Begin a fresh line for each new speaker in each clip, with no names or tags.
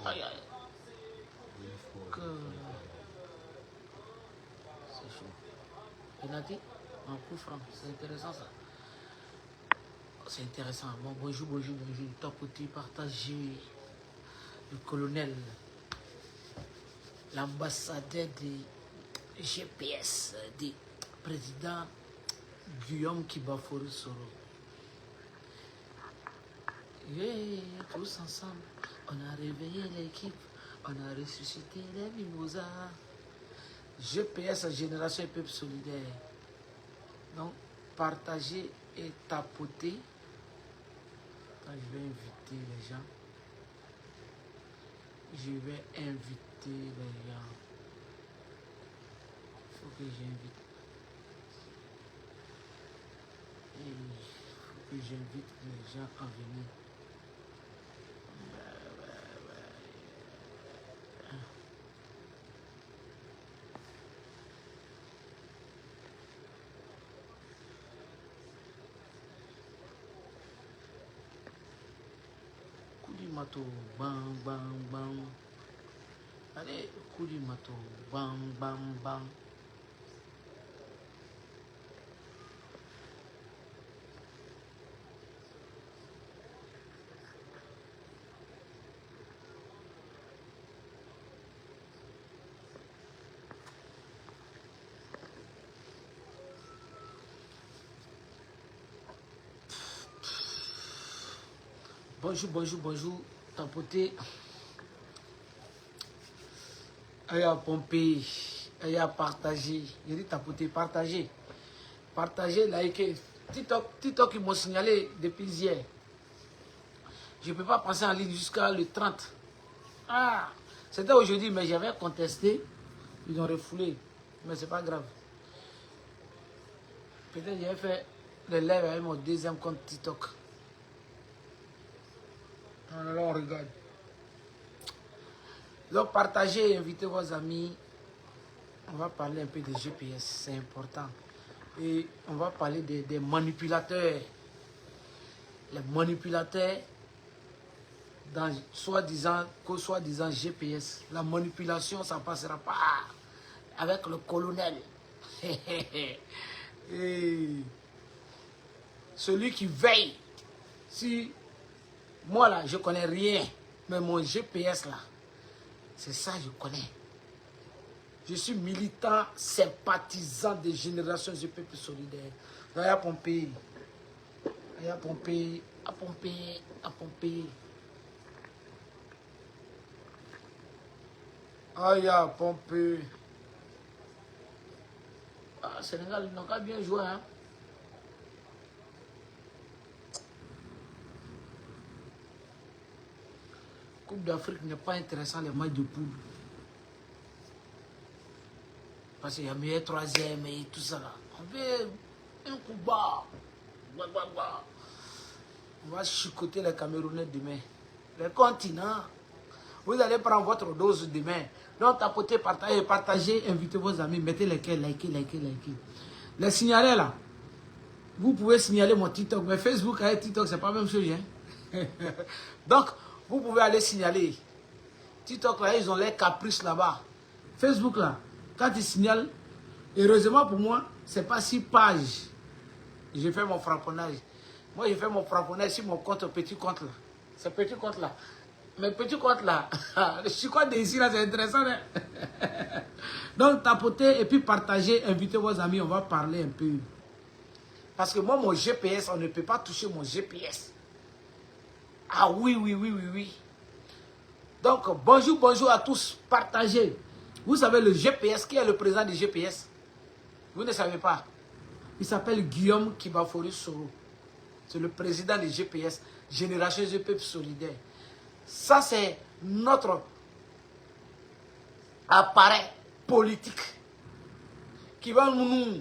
Aïe, aïe. Que... C'est chaud. Penalty en coup franc. C'est intéressant ça. C'est intéressant. Bon, bonjour, bonjour, bonjour. Tapoter, partager. Le colonel. L'ambassadeur de GPS. Du président Guillaume Kibaforu Soro. Yeah, tous ensemble. On a réveillé l'équipe. On a ressuscité les mimosas. GPS Génération et Peuple Solidaire. Donc, partager et tapoter. Attends, je vais inviter les gens. Je vais inviter les gens. Il faut que j'invite. Il faut que j'invite les gens à venir. Mato, bang, bang, bang. Allez, coup du mato, bang, bang, bang. Bonjour, bonjour, bonjour. Tapoter. Ayah pomper. Ayah partager. Je dis tapoter, partager. Partager, liker. TikTok, ils m'ont signalé depuis hier. Je ne peux pas passer en ligne jusqu'à le 30. Ah, c'était aujourd'hui, mais j'avais contesté. Ils ont refoulé. Mais c'est pas grave. Peut-être j'avais fait le live avec mon deuxième compte TikTok. Alors on regarde. Donc partagez et invitez vos amis. On va parler un peu de GPS, c'est important. Et on va parler des manipulateurs. Les manipulateurs dans soi-disant GPS. La manipulation, ça ne passera pas avec le colonel. Et celui qui veille. Si moi là, je ne connais rien, mais mon GPS là, c'est ça je connais. Je suis militant, sympathisant des générations du peuple solidaire. Ayah pomper, ayah pomper, à pomper, à pomper. Ayah pomper. Ah, Sénégal, ils n'ont qu'à bien joué, hein. Coupe d'Afrique n'est pas intéressant les matchs de poule. Parce qu'il y a meilleur troisième et tout ça là. On fait un coup bas. On va chicoter les Camerounais demain. Les continents. Vous allez prendre votre dose demain. Donc tapotez, partagez, invitez vos amis, mettez les cœurs, likez. Les signalés là. Vous pouvez signaler mon TikTok. Mais Facebook et TikTok, c'est pas la même chose. Hein? Donc, vous pouvez aller signaler. TikTok là, ils ont les caprices là-bas. Facebook là, quand ils signalent, heureusement pour moi, c'est pas 6 pages. J'ai fait mon frapponnage. Moi, j'ai fait mon frapponnage sur mon compte, petit compte là. Ce petit compte là. Mais petit compte là, je suis quoi d'ici là, c'est intéressant. Hein? Donc, tapotez et puis partagez, invitez vos amis, on va parler un peu. Parce que moi, mon GPS, on ne peut pas toucher mon GPS. Ah oui. Donc, bonjour à tous. Partagez. Vous savez le GPS, qui est le président du GPS? Vous ne savez pas. Il s'appelle Guillaume Kibaforu Soro. C'est le président du GPS, Génération du Peuple Solidaire. Ça, c'est notre appareil politique qui va nous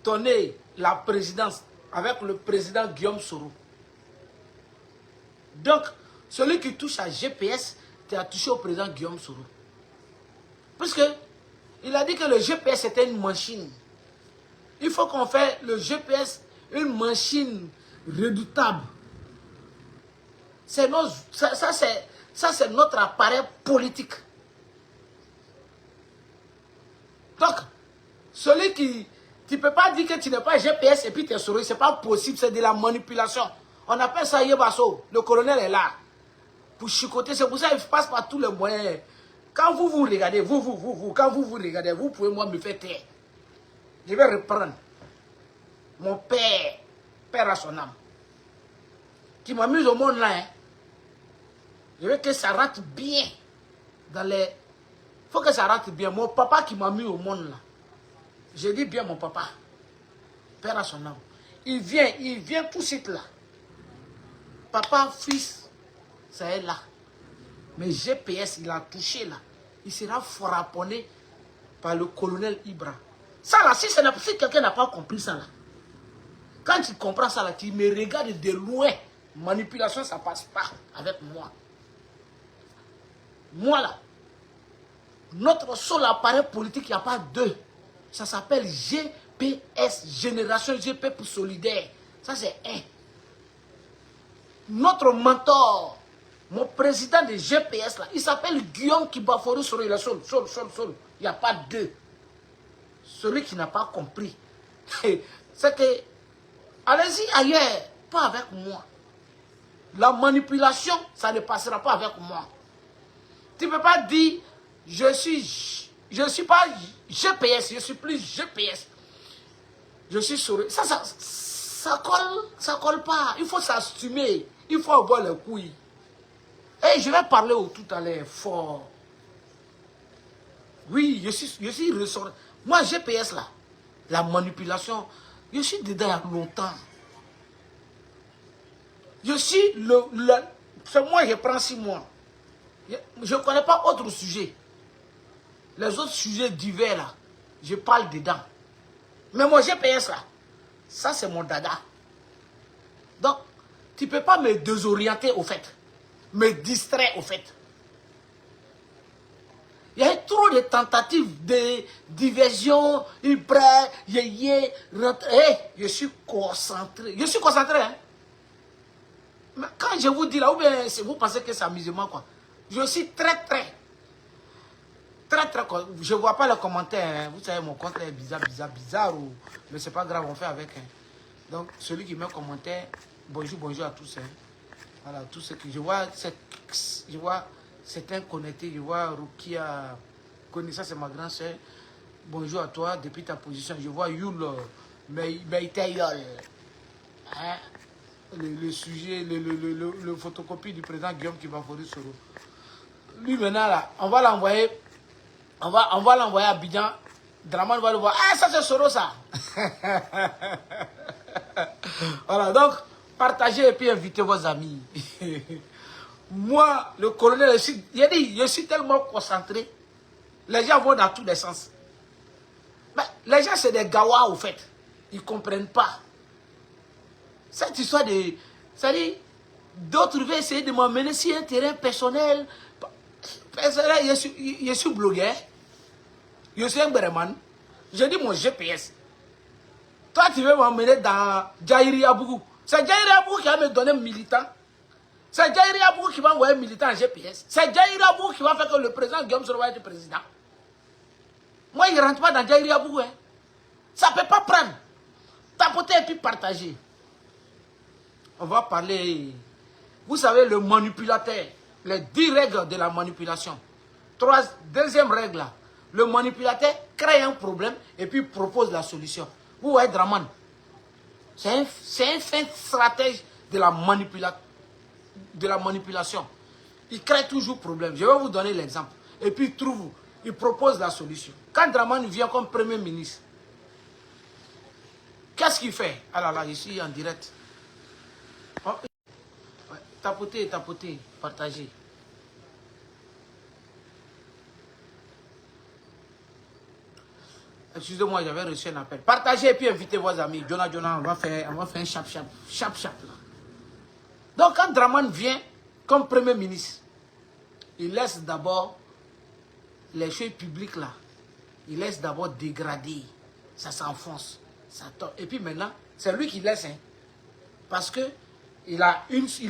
donner la présidence avec le président Guillaume Soro. Donc, celui qui touche à GPS, tu as touché au président Guillaume Soro. Parce que il a dit que le GPS était une machine. Il faut qu'on fasse le GPS une machine redoutable. Ça, c'est notre appareil politique. Donc, celui qui... Tu ne peux pas dire que tu n'es pas GPS et puis tu es souris. Ce n'est pas possible, c'est de la manipulation. On appelle ça Yebaso. Le colonel est là. Pour chicoter, c'est pour ça qu'il passe par tous les moyens. Quand vous vous regardez, quand vous vous regardez, vous pouvez moi me faire taire. Je vais reprendre. Mon père, père à son âme, qui m'a mis au monde là. Hein. Je veux que ça rate bien. Dans les... Il faut que ça rate bien. Mon papa qui m'a mis au monde là. Je dis bien mon papa. Père à son âme. Il vient tout de suite là. Papa, fils, ça est là. Mais GPS, il a touché là. Il sera frapponné par le colonel Ibra. Ça là, si quelqu'un n'a pas compris ça là. Quand tu comprends ça là, tu me regardes de loin. Manipulation, ça passe pas avec moi. Moi là, notre seul appareil politique, il n'y a pas deux. Ça s'appelle GPS, Génération GP pour Solidaire. Ça c'est un. Notre mentor, mon président de GPS là, il s'appelle Guillaume Kibaforu Soro. Il est seul. Il n'y a pas deux. Celui qui n'a pas compris, c'est que, allez-y ailleurs, pas avec moi. La manipulation, ça ne passera pas avec moi. Tu ne peux pas dire, je suis pas GPS, je suis plus GPS. Je suis souris. Ça colle pas. Il faut s'assumer. Il faut avoir les couilles. Et je vais parler tout à l'heure fort. Oui, je suis ressorti. Moi, GPS là, la manipulation, je suis dedans il y a longtemps. Je suis c'est moi, je prends 6 mois. Je ne connais pas autre sujet. Les autres sujets divers là, je parle dedans. Mais mon GPS là, ça c'est mon dada. Donc, tu ne peux pas me désorienter au fait. Me distraire au fait. Il y a eu trop de tentatives de diversion, je suis concentré. Je suis concentré, hein. Mais quand je vous dis là, ou bien vous pensez que c'est amusement, quoi. Je suis très, je ne vois pas les commentaires. Hein. Vous savez, mon compte est bizarre. Mais c'est pas grave, on fait avec. Hein. Donc, celui qui met un commentaire, bonjour à tous. Hein. Voilà, tous ceux que je vois certains connectés. Je vois Rukia, ça c'est ma grande soeur. Bonjour à toi, depuis ta position. Je vois Yul, Meitayol. Hein? Le sujet, le photocopie du président Guillaume Kibaforu Soro. Lui maintenant là, on va l'envoyer à Abidjan. Draman va le voir. Ah, ça c'est Soro ça. Voilà, donc partagez et puis invitez vos amis. Moi, le colonel, je suis tellement concentré. Les gens vont dans tous les sens. Mais les gens c'est des gawas au fait. Ils ne comprennent pas. Cette histoire de... C'est-à-dire, d'autres veulent essayer de m'emmener sur un terrain personnel. Je suis blogueur. Je suis un Bereman. Je dis mon GPS. Toi, tu veux m'emmener dans Jairi Abougou. C'est Jairi Abougou qui va me donner un militant. C'est Jairi Abougou qui va envoyer un militant en GPS. C'est Jairi Abougou qui va faire que le président Guillaume Soro va être président. Moi, il ne rentre pas dans Jairi Abougou. Hein. Ça ne peut pas prendre. Tapoter et puis partager. On va parler, vous savez, le manipulateur, les 10 règles de la manipulation. Deuxième règle, le manipulateur crée un problème et puis propose la solution. Vous voyez Draman, c'est un fin stratège de la manipulation. Il crée toujours problème. Je vais vous donner l'exemple. Et puis il propose la solution. Quand Draman vient comme Premier ministre, qu'est-ce qu'il fait? Ah là là, je suis en direct. Oh, ouais. Tapotez, partagez. Excusez-moi, j'avais reçu un appel. Partagez et puis invitez vos amis. Jonah, on va faire un chap là. Donc quand Draman vient comme Premier ministre, il laisse d'abord les choses publiques là. Il laisse d'abord dégrader. Ça s'enfonce. Ça tombe. Et puis maintenant, c'est lui qui laisse. Hein, parce que il a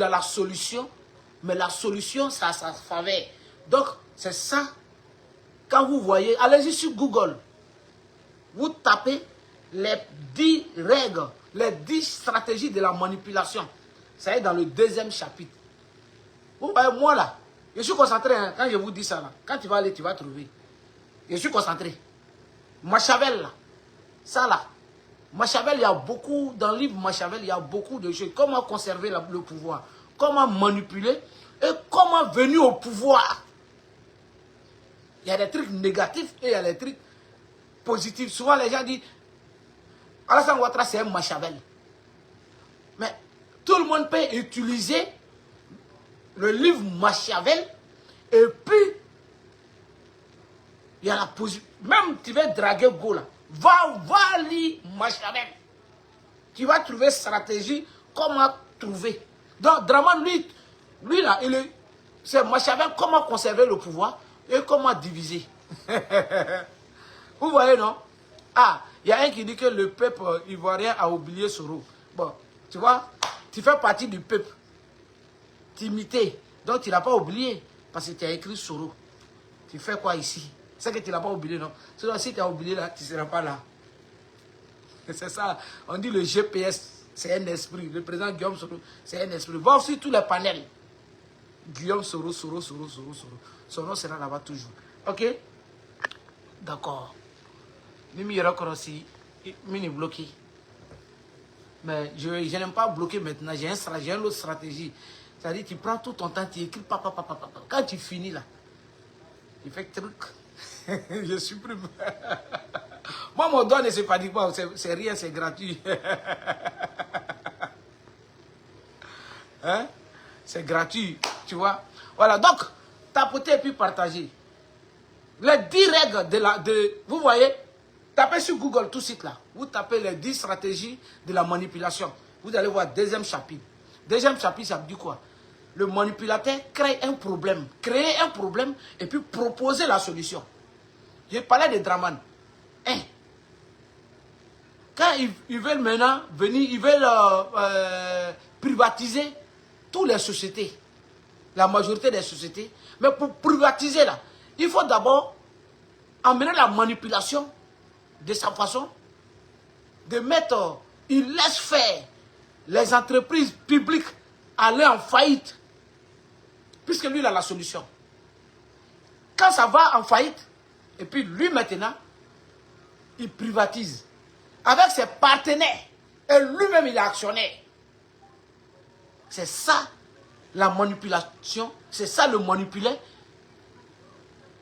la solution mais la solution, c'est à sa faveur. Donc, c'est ça. Quand vous voyez, allez-y sur Google. Vous tapez les 10 règles, les 10 stratégies de la manipulation. Ça est dans le 2e chapitre. Vous voyez, moi là, je suis concentré. Hein, quand je vous dis ça là, quand tu vas aller, tu vas trouver. Je suis concentré. Machiavel là, ça là. Machiavel, il y a beaucoup, dans le livre Machiavel, il y a beaucoup de choses. Comment conserver le pouvoir, comment manipuler et comment venir au pouvoir. Il y a des trucs négatifs et il y a des trucs positifs. Souvent, les gens disent, Alassane Ouattara, c'est un Machiavel. Mais tout le monde peut utiliser le livre Machiavel et puis, il y a la position. Même tu veux draguer Go là, va lire Machiavel. Tu vas trouver stratégie, comment trouver. Donc, Draman, lui là, c'est Machiavel, comment conserver le pouvoir et comment diviser. Vous voyez, non? Ah, il y a un qui dit que le peuple ivoirien a oublié Soro. Bon, tu vois, tu fais partie du peuple. Tu imitais. Donc, tu ne l'as pas oublié. Parce que tu as écrit Soro. Tu fais quoi ici? C'est que tu ne l'as pas oublié, non? Sinon, si tu as oublié là, tu ne seras pas là. C'est ça. On dit le GPS, c'est un esprit. Le président Guillaume Soro, c'est un esprit. Va aussi tous les panels. Guillaume Soro. Son nom sera là-bas toujours. Ok? D'accord. Mimi aussi, mini bloqué. Mais je n'aime pas bloquer maintenant. J'ai une autre stratégie. C'est-à-dire, tu prends tout ton temps, tu écris papa. Quand tu finis là, tu fais truc. Je supprime. Moi, mon doigt ne se fatigue pas. C'est rien, c'est gratuit. Hein? C'est gratuit, tu vois. Voilà, donc, tapoter et puis partager. Les 10 règles vous voyez, tapez sur Google tout de suite là. Vous tapez les 10 stratégies de la manipulation. Vous allez voir 2e chapitre. 2e chapitre, ça veut dire quoi? Le manipulateur crée un problème. Créer un problème et puis proposer la solution. Je parlais de Draman. Hein? Quand ils veulent maintenant venir, ils veulent privatiser toutes les sociétés. La majorité des sociétés. Mais pour privatiser là, il faut d'abord emmener la manipulation de sa façon de mettre, il laisse faire les entreprises publiques aller en faillite, puisque lui il a la solution. Quand ça va en faillite, et puis lui maintenant, il privatise avec ses partenaires, et lui-même il est actionnaire. C'est ça la manipulation, c'est ça le manipuler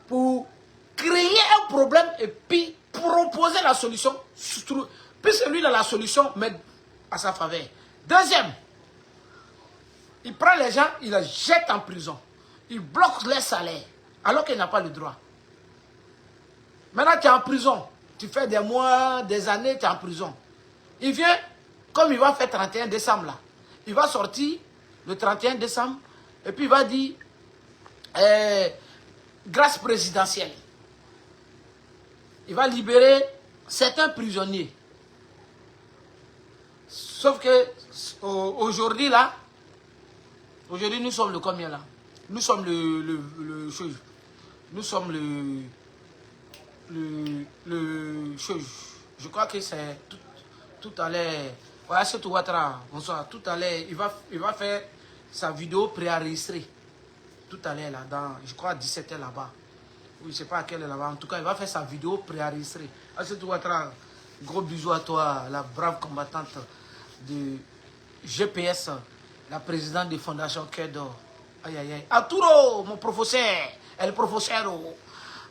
pour créer un problème et puis proposer la solution, puisque lui il a la solution, mais à sa faveur. Deuxième, il prend les gens, il les jette en prison. Il bloque les salaires, alors qu'il n'a pas le droit. Maintenant, tu es en prison. Tu fais des mois, des années, tu es en prison. Il vient, comme il va faire 31 décembre, là. Il va sortir le 31 décembre, et puis il va dire, grâce présidentielle. Il va libérer certains prisonniers. Sauf que aujourd'hui là, aujourd'hui nous sommes le combien là? Nous sommes nous sommes je crois que c'est tout à l'heure. Voilà, c'est tout Ouattara. Bonsoir. Tout à l'heure, il va faire sa vidéo préenregistrée. Tout à l'heure là, dans, je crois 17h là-bas. Oui, je ne sais pas à quelle est là-bas. En tout cas, il va faire sa vidéo préenregistrée. C'est tout Ouattara. Gros bisous à toi, la brave combattante de GPS, la présidente de Fondation Cœur d'Or. Aïe, aïe, aïe. Arturo, mon professeur, el professeur.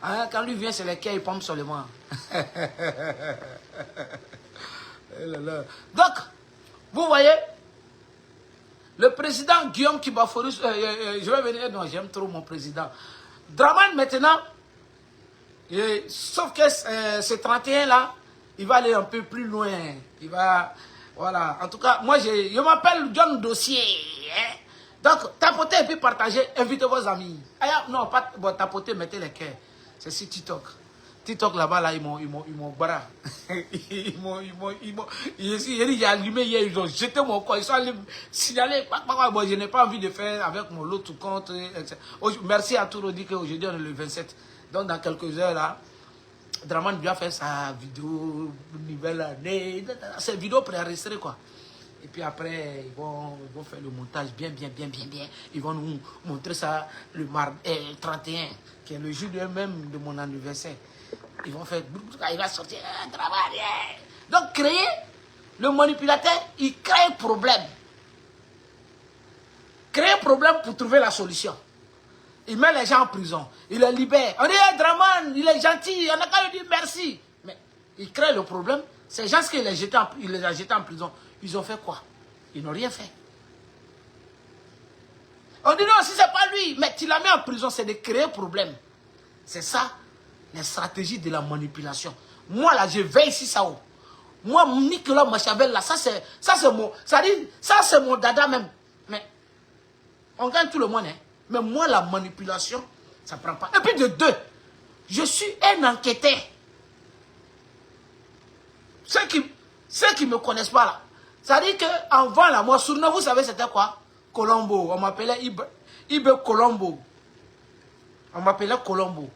Hein, quand lui vient, c'est les cœurs, il pompe seulement. Donc, vous voyez, le président Guillaume Kibafourou, je vais venir, non, j'aime trop mon président. Draman maintenant, sauf que ce 31 là, il va aller un peu plus loin. Il va, voilà. En tout cas, moi, je m'appelle John Dossier. Hein? Donc, tapotez et puis partagez. Invitez vos amis. Ah, non, pas bon, tapotez, mettez les cœurs. C'est sur TikTok. TikTok là-bas, là, ils m'ont barré. J'ai allumé hier, ils ont jeté mon corps. Ils sont allés signaler. Moi, je n'ai pas envie de faire avec mon lot tout compte. Merci à tous, on dit qu'aujourd'hui, on est le 27. Donc, dans quelques heures, là, Draman doit faire sa vidéo, nouvelle année. C'est une vidéo préenregistrée, quoi. Et puis après, ils vont faire le montage bien. Ils vont nous montrer ça le 31, qui est le jour même de mon anniversaire. Ils vont faire, il va sortir, travailler. Donc créer, le manipulateur, il crée un problème. Créer un problème pour trouver la solution. Il met les gens en prison, il les libère. On dit, hey, Draman, il est gentil, on n'a qu'à lui dire merci. Mais il crée le problème. Ces gens qui les a jetés en prison, ils ont fait quoi? Ils n'ont rien fait. On dit non, si ce n'est pas lui, mais tu l'as mis en prison, c'est de créer un problème. C'est ça, les stratégies de la manipulation. Moi là, je veille ici ça. Moi, Nicolas Machiavel là, ça c'est mon dada même. Mais on gagne tout le monde, hein. Mais moi, la manipulation, ça ne prend pas. Et puis de deux, je suis un enquêteur. Ceux qui ne me connaissent pas là, ça dit qu'avant là, moi, Surna, vous savez c'était quoi? Colombo. On m'appelait Ibe Colombo. On m'appelait Colombo.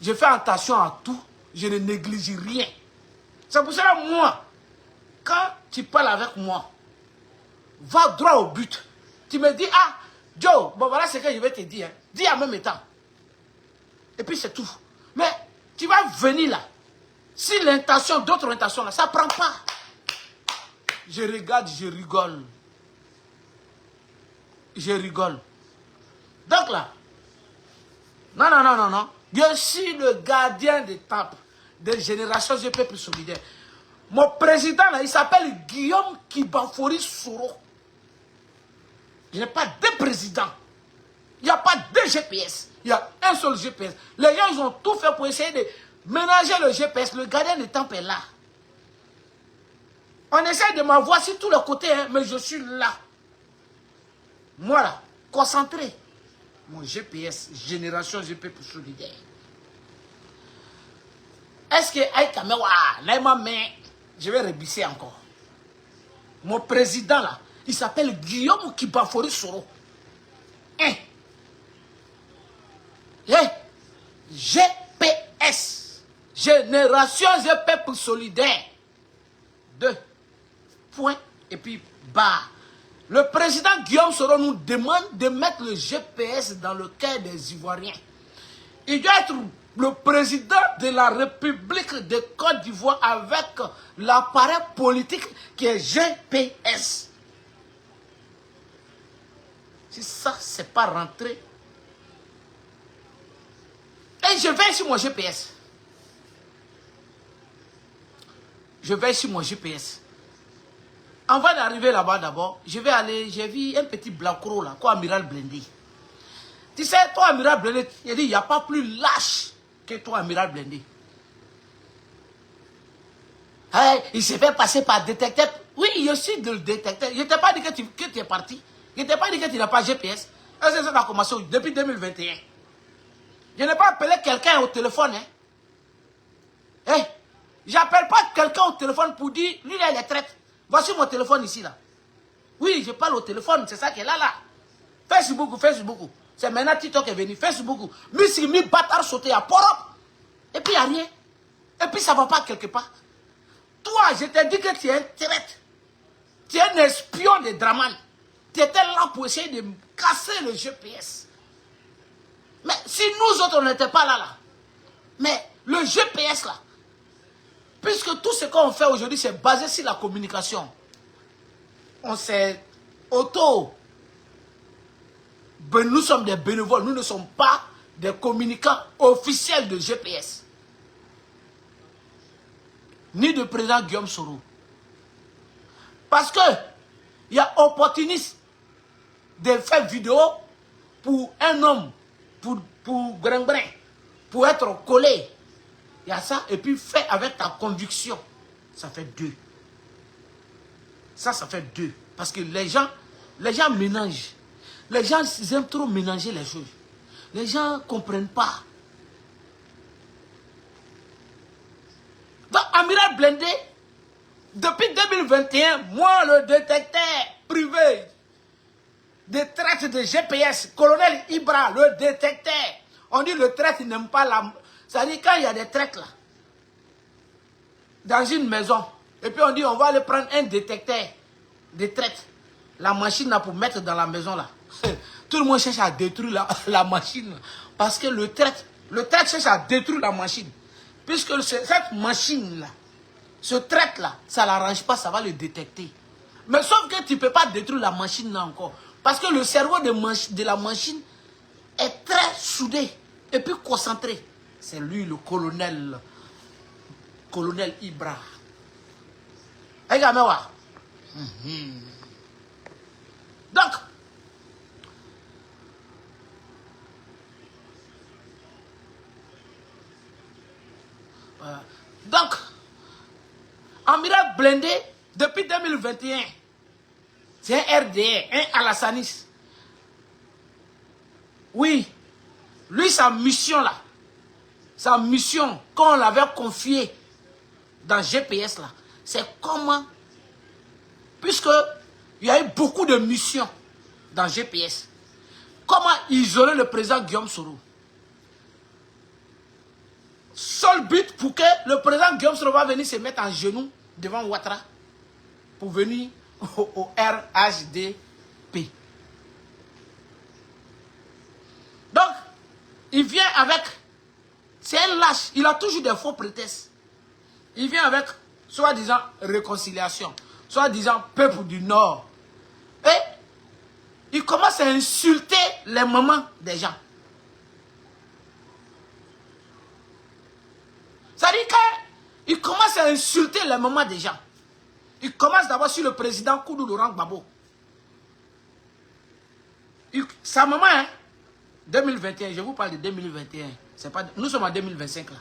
Je fais attention à tout. Je ne néglige rien. C'est pour cela, moi, quand tu parles avec moi, va droit au but. Tu me dis, ah, Joe, bon voilà ce que je vais te dire. Hein. Dis en même temps. Et puis c'est tout. Mais tu vas venir là. Si l'intention, d'autres intentions là, ça ne prend pas. Je regarde, je rigole. Je rigole. Donc là, non. Je suis le gardien des temples, des générations du peuple solidaire. Mon président là, il s'appelle Guillaume Kibafori Soro. Il n'y a pas de président. Il n'y a pas de GPS. Il y a un seul GPS. Les gens, ils ont tout fait pour essayer de ménager le GPS. Le gardien des temples est là. On essaie de m'avoir sur tous les côtés, hein, mais je suis là. Moi là, concentré. Mon GPS, génération GP pour solidaire. Est-ce que Aïkamewa, je vais rebisser encore. Mon président là, il s'appelle Guillaume Kibafori Soro. GPS. Génération GP pour solidaire. 2. Point et puis barre. Le président Guillaume Soro nous demande de mettre le GPS dans le cœur des Ivoiriens. Il doit être le président de la République de Côte d'Ivoire avec l'appareil politique qui est GPS. Si ça, c'est pas rentré. Et je vais sur mon GPS. Je vais sur mon GPS. Avant d'arriver là-bas d'abord, je vais aller, j'ai vu un petit blacro là, quoi, Amiral Blindé. Tu sais, toi, Amiral Blindé, il n'y a pas plus lâche que toi, Amiral Blindé. Hey, il s'est fait passer par détecteur. Oui, je suis le détecteur. Je ne t'ai pas dit que tu es parti. Je ne t'ai pas dit que tu n'as pas GPS. Ça a commencé depuis 2021. Je n'ai pas appelé quelqu'un au téléphone. Hein. Hey, j'appelle pas quelqu'un au téléphone pour dire, lui, là, il est traite. Voici mon téléphone ici, là. Oui, je parle au téléphone, c'est ça qui est là, là. Facebook. C'est maintenant TikTok est venu. Facebook. Mi bâtard sauté à Porop. Et puis, il n'y a rien. Et puis, ça ne va pas quelque part. Toi, je t'ai dit que tu es un traite. Tu es un espion de Draman. Tu étais là pour essayer de casser le GPS. Mais si nous autres, on n'était pas là, là. Mais le GPS, là, puisque tout ce qu'on fait aujourd'hui, c'est basé sur la communication. On s'est nous sommes des bénévoles, nous ne sommes pas des communicants officiels de GPS. Ni de président Guillaume Soro. Parce que il y a opportuniste de faire vidéo pour un homme, pour pour être collé. Il y a ça, et puis fait avec ta conviction. Ça fait 2. Ça fait 2. Parce que les gens ménagent. Les gens aiment trop mélanger les choses. Les gens ne comprennent pas. amiral blindé, depuis 2021, moi, le détecteur privé de traite de GPS, colonel Ibra, le détecteur, on dit le traite n'aime pas la... C'est-à-dire quand il y a des traites là, dans une maison, et puis on dit on va aller prendre un détecteur de traite, la machine là pour mettre dans la maison là. Tout le monde cherche à détruire la machine, parce que le traite cherche à détruire la machine, puisque cette machine là, ce traite là, ça ne l'arrange pas, ça va le détecter. Mais sauf que tu ne peux pas détruire la machine là encore, parce que le cerveau de la machine est très soudé et puis concentré. C'est lui le colonel Ibra. Donc, amiral blindé, depuis 2021, c'est un RDR, un Alassanis. Oui, lui, sa mission là, sa mission, quand on l'avait confiée dans GPS là, c'est comment, puisque il y a eu beaucoup de missions dans GPS, comment isoler le président Guillaume Soro. Seul but pour que le président Guillaume Soro va venir se mettre en genoux devant Ouattara pour venir au RHDP. Donc, il vient avec, c'est un lâche, il a toujours des faux prétextes. Il vient avec, soi-disant, réconciliation, soi-disant, peuple du Nord. Et il commence à insulter les mamans des gens. Ça dit qu'il commence à insulter les mamans des gens. Il commence d'abord sur le président Koudou Laurent Gbagbo. Sa maman, hein, 2021, je vous parle de 2021. Pas, nous sommes en 2025 là.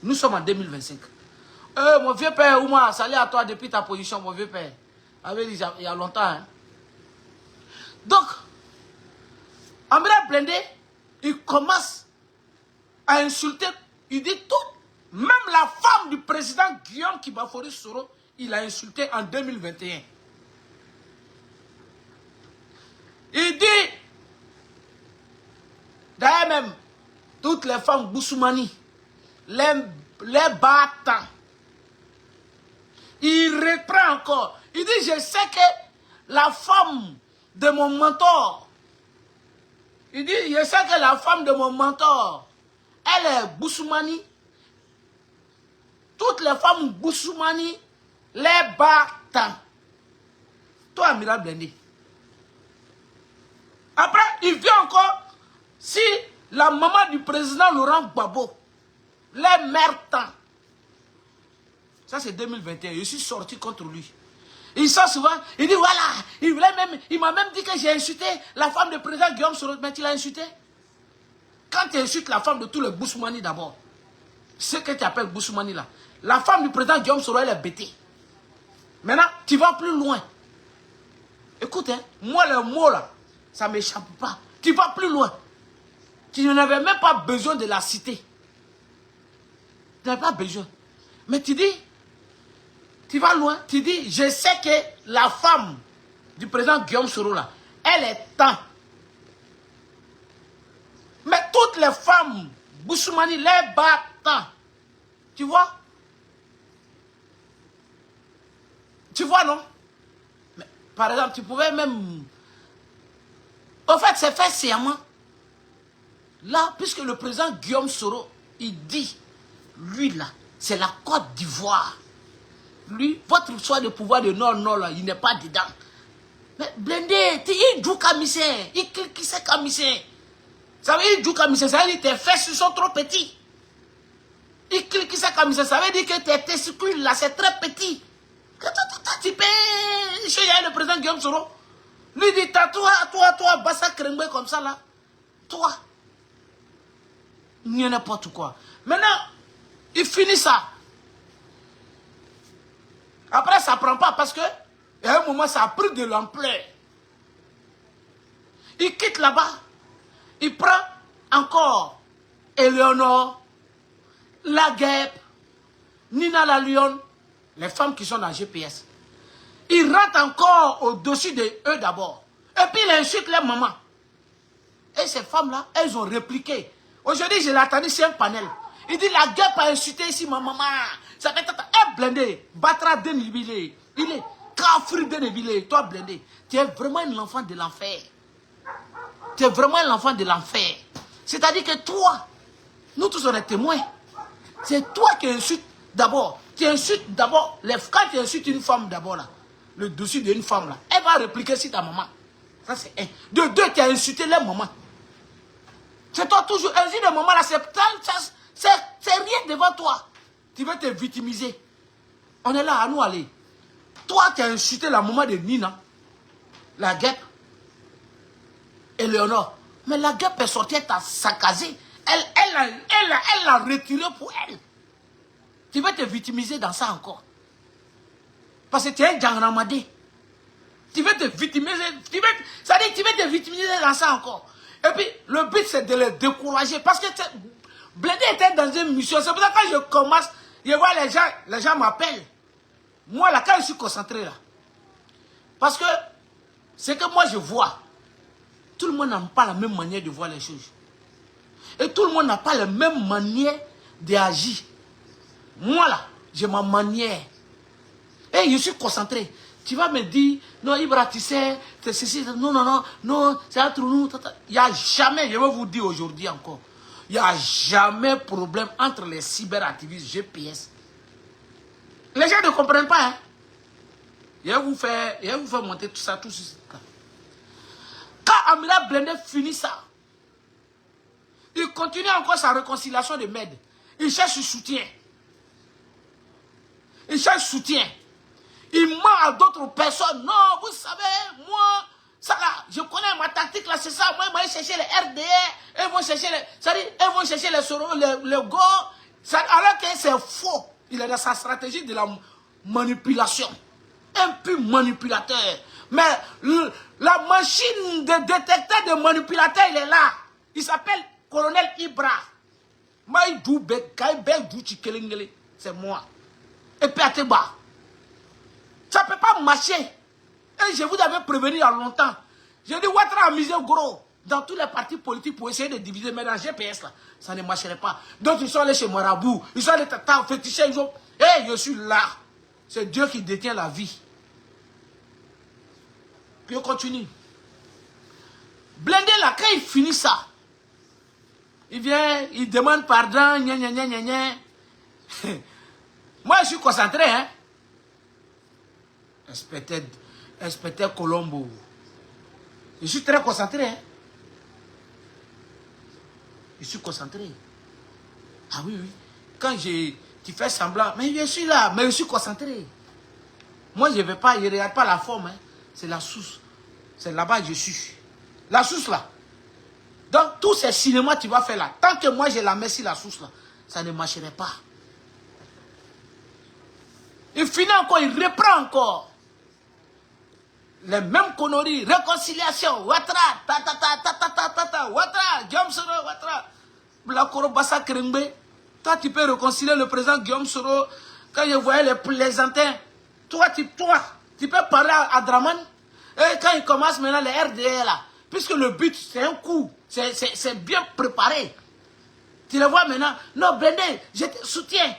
Nous sommes en 2025. Mon vieux père, Ouma, salut à toi depuis ta position, mon vieux père. Il y a longtemps. Hein. Donc, Amiral Blindé, il commence à insulter, il dit tout, même la femme du président Guillaume Kibafori Soro, il a insulté en 2021. Il dit, d'ailleurs même, toutes les femmes Boussoumani, les battants, il reprend encore. Il dit, je sais que la femme de mon mentor, il dit, je sais que la femme de mon mentor, elle est Boussoumani. Toutes les femmes Boussoumani, les battants. Toi, Amiral Blindé. Après, il vient encore, si la maman du président Laurent Gbagbo, les mertants. Ça, c'est 2021. Je suis sorti contre lui. Il sort souvent, il dit voilà, il m'a même dit que j'ai insulté la femme du président Guillaume Soro. Mais tu l'as insulté? Quand tu insultes la femme de tous les Boussoumani d'abord, ce que tu appelles Boussoumani là, la femme du président Guillaume Soro, elle est bêtée. Maintenant, tu vas plus loin. Écoute, hein, moi, le mot là, ça ne m'échappe pas. Tu vas plus loin. Tu n'avais même pas besoin de la citer. Tu n'avais pas besoin. Mais tu dis, tu vas loin, tu dis, je sais que la femme du président Guillaume Soro là, elle est temps. Mais toutes les femmes, Boussoumani, les battants, tu vois? Tu vois, non? Mais, par exemple, tu pouvais même... En fait, c'est fait sciemment. Là, puisque le président Guillaume Soro, il dit, lui là, c'est la Côte d'Ivoire. Lui, votre choix de pouvoir de Nord, là, il n'est pas dedans. Mais Blindé, il joue camisé, il clique ses camisé. Ça veut dire il joue camisé, ça veut dire que tes fesses sont trop petits. Il clique ses camisé, ça veut dire que tes testicules là, c'est très petit. Tu peux chez le président Guillaume Soro. Lui dit, toi, Bassa Krengbe comme ça là. Toi. Il n'y a n'importe quoi. Maintenant, il finit ça. Après, ça ne prend pas parce que, à un moment, ça a pris de l'ampleur. Il quitte là-bas. Il prend encore Eleonore. la guêpe, Nina la lionne, les femmes qui sont dans GPS. Il rentre encore au-dessus de eux d'abord. Et puis il insulte les mamans. Et ces femmes-là, elles ont répliqué. Aujourd'hui, je l'ai entendu sur un panel. Il dit, la guêpe a insulté ici ma maman. Ça fait un blindé. Batra dénibilé. Il est cafri dénibilé. Toi blindé. Tu es vraiment l'enfant de l'enfer. Tu es vraiment l'enfant de l'enfer. C'est-à-dire que toi, nous tous on est témoins. C'est toi qui insultes d'abord. Tu insultes d'abord. Quand tu insultes une femme d'abord là, le dessus d'une femme là, elle va répliquer sur ta maman. Ça c'est un. De deux, tu as insulté les mamans. C'est toi toujours. Insulte de maman là, c'est rien devant toi. Tu veux te victimiser. On est là, à nous aller. Toi, tu as insulté la maman de Nina, la guêpe, et Léonore. Mais la guêpe est sortie, elle t'a saccagé. Elle l'a retiré pour elle. Tu veux te victimiser dans ça encore. Parce que tu es un Djangramadé. Tu veux te victimiser. Ça dit, tu veux te victimiser dans ça encore. Et puis, le but, c'est de les décourager. Parce que Blindé était dans une mission. C'est pour ça que quand je commence, je vois les gens m'appellent. Moi, là, quand je suis concentré, là. Parce que, c'est que moi, je vois. Tout le monde n'a pas la même manière de voir les choses. Et tout le monde n'a pas la même manière d'agir. Moi, là, j'ai ma manière. Et je suis concentré. Tu vas me dire, non, Ibra, tu sais, c'est ceci, non, c'est entre nous. Il n'y a jamais, je vais vous dire aujourd'hui encore, il n'y a jamais problème entre les cyberactivistes GPS. Les gens ne comprennent pas, hein. Je vais vous faire monter tout ça, tout ça. Quand Amira Blindé finit ça, il continue encore sa réconciliation de Med. Il cherche soutien. Il cherche soutien. Il ment à d'autres personnes. Non, vous savez, moi, ça là, je connais ma tactique là, c'est ça. Moi, ils vont chercher les RDA, ils vont chercher les, ils vont chercher les Soros, les Go. Alors que c'est faux. Il est dans sa stratégie de la manipulation. Un peu manipulateur. Mais la machine de détecteur de manipulateur, il est là. Il s'appelle Colonel Ibra. C'est moi. Et puis à Teba. Ça ne peut pas marcher. Et je vous avais prévenu il y a longtemps. Je dis, Ouattara a misé gros dans tous les partis politiques pour essayer de diviser. Mais dans GPS, là, ça ne marcherait pas. Donc ils sont allés chez Marabout. Ils sont allés tata, fétichés. Ils ont... Hé, je suis là. C'est Dieu qui détient la vie. Puis on continue. Blindé là, quand il finit ça, il vient, il demande pardon, gna gna gna gna gna. Moi, je suis concentré, hein. Inspecteur Colombo. Je suis très concentré, hein. Je suis concentré. Ah oui, oui. Quand tu fais semblant, mais je suis là, mais je suis concentré. Moi, je ne vais pas, je ne regarde pas la forme, hein. C'est la source. C'est là-bas que je suis. La source là. Donc, tous ces cinémas que tu vas faire là, tant que moi, je la mets sur la source là, ça ne marcherait pas. Il finit encore, il reprend encore. Les mêmes conneries, réconciliation, Ouattara, Ouattara, Guillaume Soro, Ouattara, Blakoro Bassa Krembe. Toi, tu peux réconcilier le président Guillaume Soro. Quand je voyais les plaisantins, toi, tu peux parler à Draman. Et quand il commence maintenant les RDA là, puisque le but, c'est un coup, c'est bien préparé. Tu le vois maintenant, non, Blindé, je te soutiens.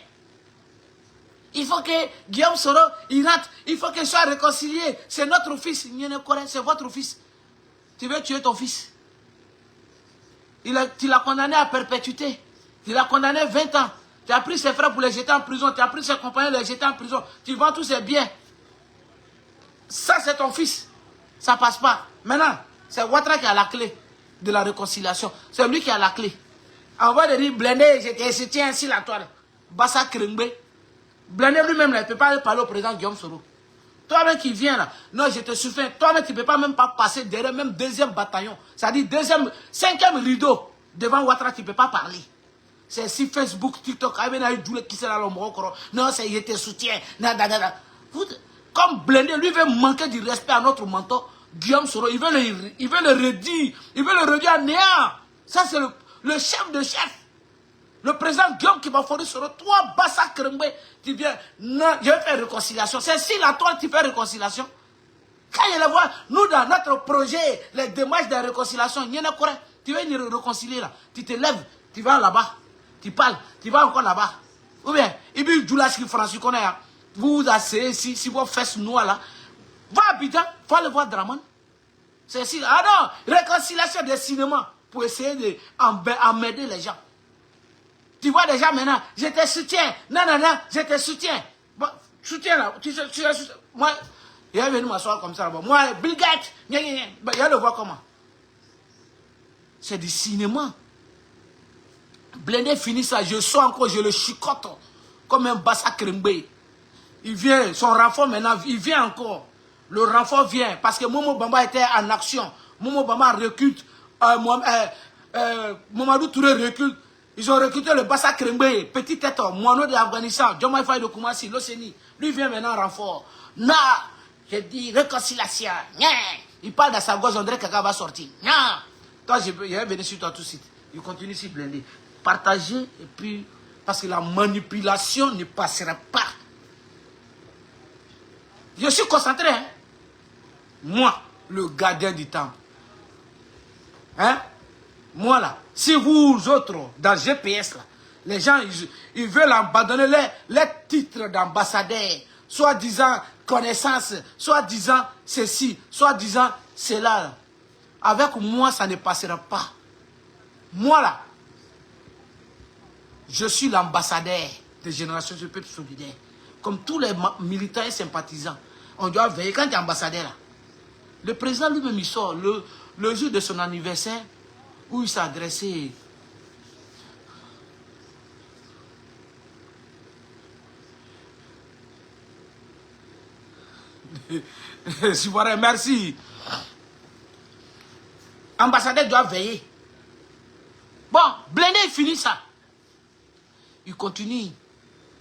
Il faut que Guillaume Soro, il rentre, il faut qu'il soit réconcilié. C'est notre fils, c'est votre fils. Tu veux tuer ton fils. Tu l'as condamné à perpétuité. Tu l'as condamné 20 ans. Tu as pris ses frères pour les jeter en prison. Tu as pris ses compagnons pour les jeter en prison. Tu vends tous ses biens. Ça, c'est ton fils. Ça passe pas. Maintenant, c'est Ouattara qui a la clé de la réconciliation. C'est lui qui a la clé. En voie de dire, Blindé, je tiens ainsi la toile. Bassa Krembe. Blindé lui-même, il ne peut pas parler au président Guillaume Soro. Toi-même qui viens là, non, je te souffre. Toi-même, tu ne peux pas même pas passer derrière même deuxième bataillon. C'est-à-dire cinquième rideau. Devant Ouattara, tu ne peux pas parler. C'est si Facebook, TikTok, non, c'est je te soutiens. Comme Blindé, lui veut manquer du respect à notre mentor, Guillaume Soro, il veut le redire. Il veut le redire à néant. Ça, c'est le chef de chef. Le président Guillaume Kibafori Soro, toi, Bassa Krembe, tu viens, non, je vais faire réconciliation. C'est si la toi, tu fais réconciliation. Quand je le vois, nous, dans notre projet, les démarches de réconciliation, il y en a quoi? Tu veux nous réconcilier là. Tu te lèves, tu vas là-bas, tu parles, tu vas encore là-bas. Ou bien, il y a du lâche qui François connaît. Vous vous asseyez, si vos fesses noires là, va à Abidjan, va le voir Draman. C'est si, ah non, réconciliation des cinémas pour essayer d'emmerder les gens. Tu vois déjà maintenant, je te soutiens. Non, non, non, je te soutiens. Bon, soutiens là, tu soutiens. Moi, il est venu m'asseoir comme ça là-bas. Moi, Bill Gates, il le voit comment? C'est du cinéma. Blindé finit ça, je sors encore, je le chicote comme un Bassa Krembe. Il vient, son renfort maintenant, il vient encore. Le renfort vient parce que Momo Bamba était en action. Momo Bamba recule, Mamadou Touré recule. Ils ont recruté le Bassa Krembe, petit tête, Moano de Afghanistan, Djomai Faye de Koumassi, l'Océanie. Lui vient maintenant en renfort. Non, je dis réconciliation. Il parle de sa gauche, on dirait que quelqu'un va sortir. Non. Toi, je vais venir sur toi tout de suite. Il continue ici blindé. Partagez et puis, parce que la manipulation ne passera pas. Je suis concentré, hein. Moi, le gardien du temple. Hein? Moi là, si vous autres, dans GPS là, les gens, ils veulent abandonner les titres d'ambassadeur, soit disant connaissance, soit disant ceci, soit disant cela. Là. Avec moi, ça ne passera pas. Moi là, je suis l'ambassadeur des générations du peuple solidaire. Comme tous les militants et sympathisants, on doit veiller. Quand tu es ambassadeur là, le président lui-même il sort le jour de son anniversaire où il s'est adressé. Merci. Ambassadeur doit veiller. Bon, Blindé il finit ça. Il continue.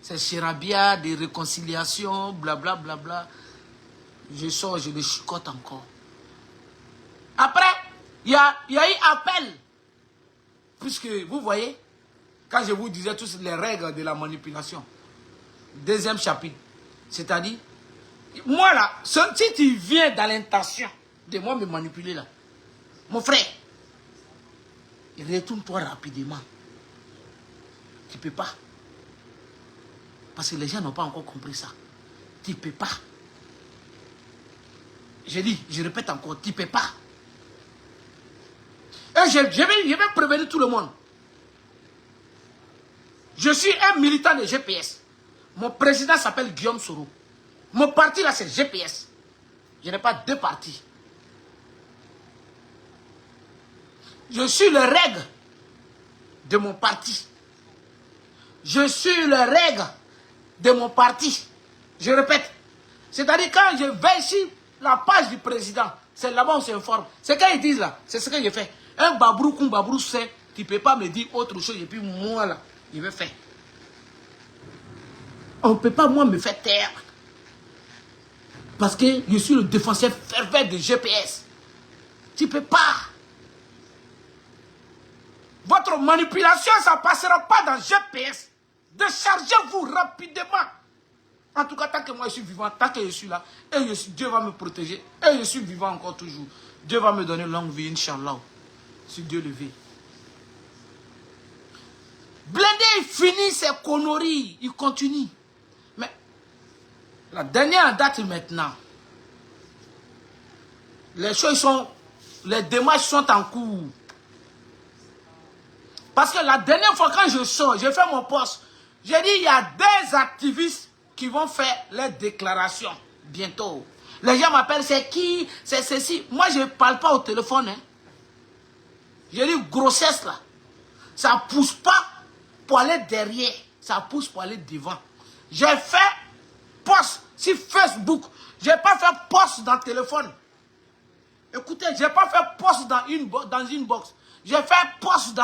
C'est charabia, des réconciliations, blablabla. Bla, bla. Je sors, je le chicote encore. Après, il y a eu appel. Puisque, vous voyez, quand je vous disais tous les règles de la manipulation, deuxième chapitre, c'est-à-dire, moi là, si tu viens dans l'intention de moi me manipuler là, mon frère, retourne-toi rapidement. Tu ne peux pas. Parce que les gens n'ont pas encore compris ça. Tu ne peux pas. Je répète encore, tu ne peux pas. Et je vais prévenir tout le monde. Je suis un militant de GPS. Mon président s'appelle Guillaume Soro. Mon parti là c'est GPS. Je n'ai pas deux partis. Je suis le règle de mon parti. Je suis le règle de mon parti. Je répète. C'est-à-dire quand je vais sur la page du président, c'est là-bas on s'informe. C'est quand ils disent là, c'est ce que je fais. Un babrou comme babrou sait, tu ne peux pas me dire autre chose et puis moi là, je vais faire. On ne peut pas moi me faire taire. Parce que je suis le défenseur fervent de GPS. Tu ne peux pas. Votre manipulation, ça ne passera pas dans GPS. Déchargez-vous rapidement. En tout cas, tant que moi je suis vivant, tant que je suis là, et Dieu va me protéger, et je suis vivant encore toujours. Dieu va me donner longue vie, Inch'Allah. Si Dieu le veut. Blindé, il finit ses conneries, il continue. Mais la dernière date maintenant, les choses sont, les démarches sont en cours. Parce que la dernière fois quand je sors, j'ai fait mon poste, j'ai dit il y a des activistes qui vont faire les déclarations bientôt. Les gens m'appellent, c'est qui? C'est ceci. Moi, je ne parle pas au téléphone. Hein. J'ai dit grossesse là. Ça ne pousse pas pour aller derrière. Ça pousse pour aller devant. J'ai fait post sur Facebook. Je n'ai pas fait post dans le téléphone. Écoutez, je n'ai pas fait post dans une box. J'ai fait post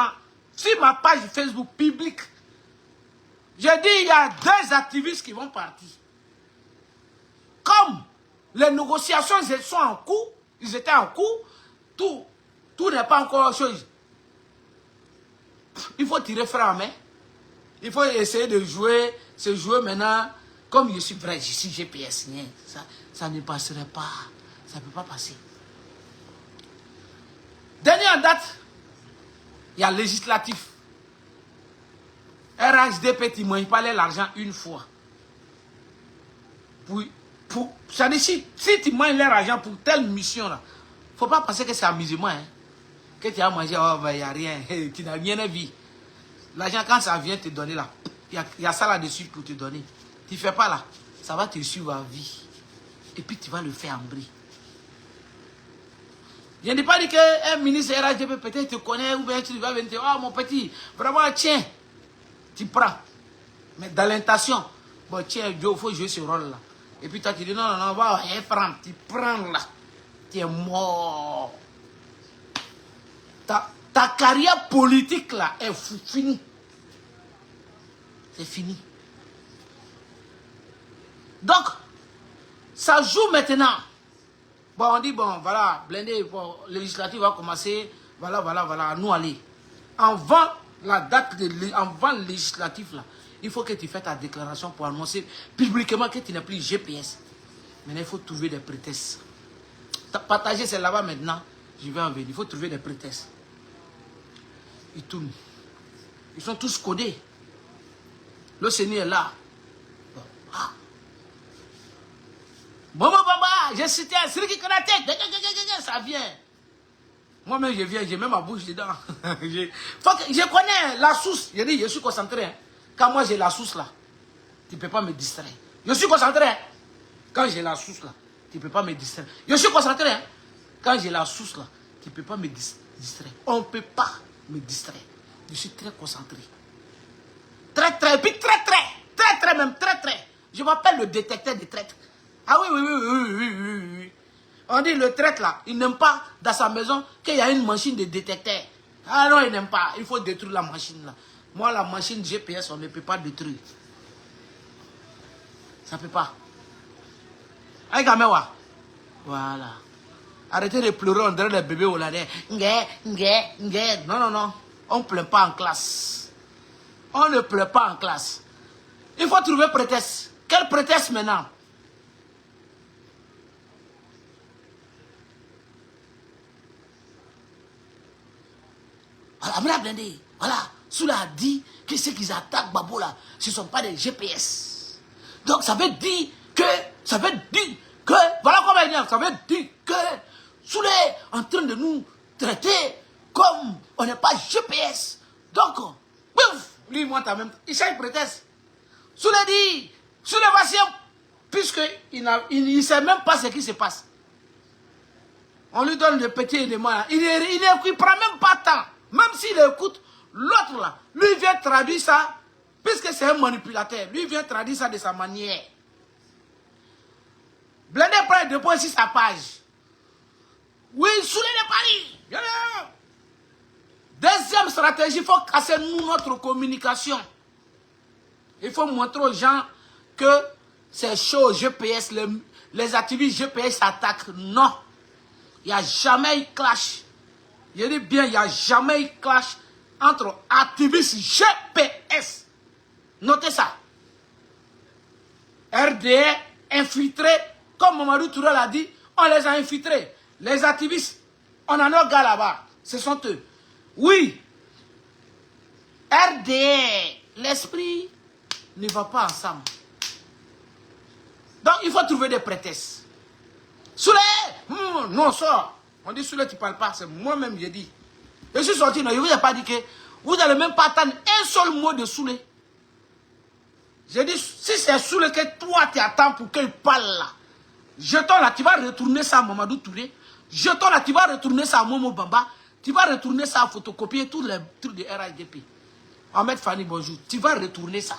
sur ma page Facebook publique. J'ai dit, il y a deux activistes qui vont partir. Comme les négociations sont en cours, ils étaient en cours, tout n'est pas encore chose. Il faut tirer frein en main. Il faut essayer de jouer, se jouer maintenant. Comme je suis vrai, je suis GPS. Ça ne passerait pas. Ça ne peut pas passer. Dernière date, il y a législatif. RHDP, tu ne manges pas l'argent une fois. Ça dit, si tu manges l'argent pour telle mission, là, il ne faut pas penser que c'est amusement. Hein. Que tu as mangé, oh, il n'y a rien. Tu n'as rien à vivre. L'argent, quand ça vient te donner là, il y a ça là-dessus pour te donner. Tu ne fais pas là, ça va te suivre à vie. Et puis tu vas le faire en bris. Je n'ai pas dit qu'un ministre RHDP peut-être te connaît ou bien tu vas venir te dire, oh mon petit, vraiment tiens, tu prends. Mais dans l'intention, bon tiens, il faut jouer ce rôle-là. Et puis toi tu dis, non, non, va, prends, tu prends là. Tu es mort. Ta carrière politique là est finie. C'est fini. Donc, ça joue maintenant. Bon, on dit, bon, voilà, blindé, bon, le législatif va commencer, voilà, à nous aller. Avant la date, avant le législatif, là, il faut que tu fasses ta déclaration pour annoncer publiquement que tu n'es plus GPS. Maintenant, il faut trouver des prétextes. Partager, c'est là-bas maintenant, je vais en venir. Il faut trouver des prétextes. Ils tournent. Ils sont tous codés. Le Seigneur est là. Bon, ah. Bon, j'ai cité un celui qui connaît la tête. Ça vient. Moi-même, je viens, j'ai même ma bouche dedans. Je connais la source. Je dis, je suis concentré. Hein. Quand moi, j'ai la source là, tu ne peux pas me distraire. Je suis concentré. Hein. Quand j'ai la source là, tu ne peux pas me distraire. Je suis concentré. Hein. Quand j'ai la source là, tu ne peux pas me distraire. On ne peut pas me distraire. Je suis très concentré. Très, puis très, même, très. Je m'appelle le détecteur de traître. Ah oui. On dit le traître là, il n'aime pas dans sa maison qu'il y a une machine de détecteur. Ah non, il n'aime pas. Il faut détruire la machine là. Moi, la machine GPS, on ne peut pas détruire. Ça ne peut pas. Aïe, gamewa. Voilà. Arrêtez de pleurer, on dirait les bébés hollandais. Non. On ne pleure pas en classe. On ne pleure pas en classe. Il faut trouver prétexte. Quel prétexte maintenant? Voilà, Soula a dit que ceux qui attaquent Babo là, ce ne sont pas des GPS. Donc ça veut dire que, voilà comment il dit, ça veut dire que Soula est en train de nous traiter comme on n'est pas GPS. Donc, ouf, lui, moi, il cherche prétexte. Soula dit, Soula va s'y, puisqu'il ne sait même pas ce qui se passe. On lui donne le petit élément là. Il ne prend même pas temps. Même s'il écoute, l'autre là, lui vient traduire ça, puisque c'est un manipulateur, lui vient traduire ça de sa manière. Blindé prend et dépose sur sa page. Oui, sous les paris. Deuxième stratégie, il faut casser notre communication. Il faut montrer aux gens que ces choses GPS, les activistes GPS attaquent. Non. Il n'y a jamais eu clash. Je dis bien, il n'y a jamais eu clash entre activistes GPS. Notez ça. RDR infiltrés, comme Mamadou Touré l'a dit, on les a infiltrés. Les activistes, on en a un gars là-bas. Ce sont eux. Oui. RDR, l'esprit ne va pas ensemble. Donc, il faut trouver des prétextes. Soulé, non, sort. On dit Soulé, tu ne parles pas. C'est moi-même, j'ai dit. Je suis sorti, non, je ne vous ai pas dit que vous n'allez même pas attendre un seul mot de Soulé. J'ai dit, si c'est Soulé que toi, tu attends pour qu'il parle là, jeton là, tu vas retourner ça à Mamadou Touré. Jeton là, tu vas retourner ça à Momo Bamba. Tu vas retourner ça à photocopier tous les trucs de RHDP. Ahmed Fanny, bonjour. Tu vas retourner ça.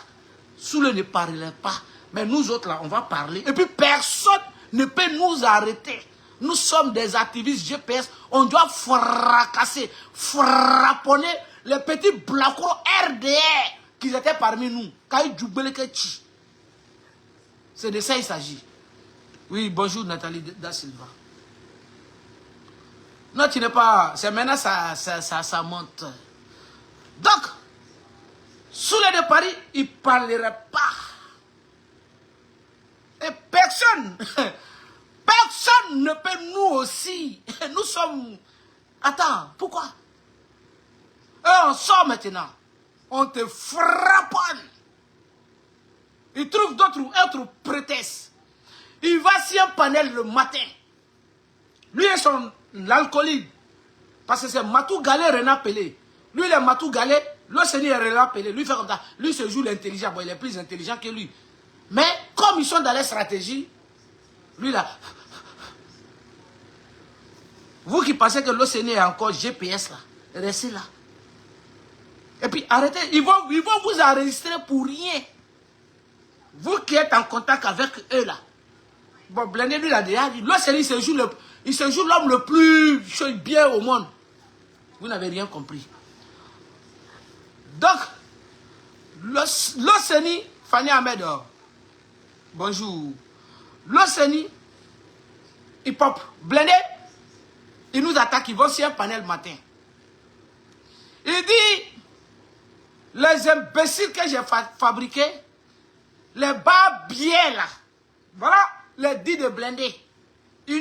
Soulé ne parlerait pas. Mais nous autres là, on va parler. Et puis personne ne peut nous arrêter. Nous sommes des activistes GPS. On doit fracasser, frapponner les petits blacos RDR qui étaient parmi nous. C'est de ça il s'agit. Oui, bonjour Nathalie Da Silva. Non, tu n'es pas... C'est maintenant ça monte. Donc, Soulé de Paris, il ne parlerait pas. Et personne, personne ne peut nous aussi. Nous sommes... Attends, pourquoi? Et on sort maintenant. On te frapponne. Il trouve d'autres prétextes. Il va sur un panel le matin. Lui et son alcoolique. Parce que c'est Matou Galé Renan Pelé. Lui, il est Matou Galé. L'Océanie est Renan Pelé. Lui, il fait comme ça. Lui, se joue l'intelligent. Bon, il est plus intelligent que lui. Mais comme ils sont dans les stratégies, lui là. Vous qui pensez que l'Océanie est encore GPS là, restez là. Et puis arrêtez, ils vont vous enregistrer pour rien. Vous qui êtes en contact avec eux là. Bon, Blindé lui là déjà dit, l'Océanie il se joue l'homme le plus bien au monde. Vous n'avez rien compris. Donc, l'Océanie, Fanny Ahmed, bonjour. L'Océanie, hip-hop, Blindé, ils nous attaquent, ils vont sur un panel matin. Il dit, les imbéciles que j'ai fabriqués, les barbiers là, voilà les dits de Blindé. C'est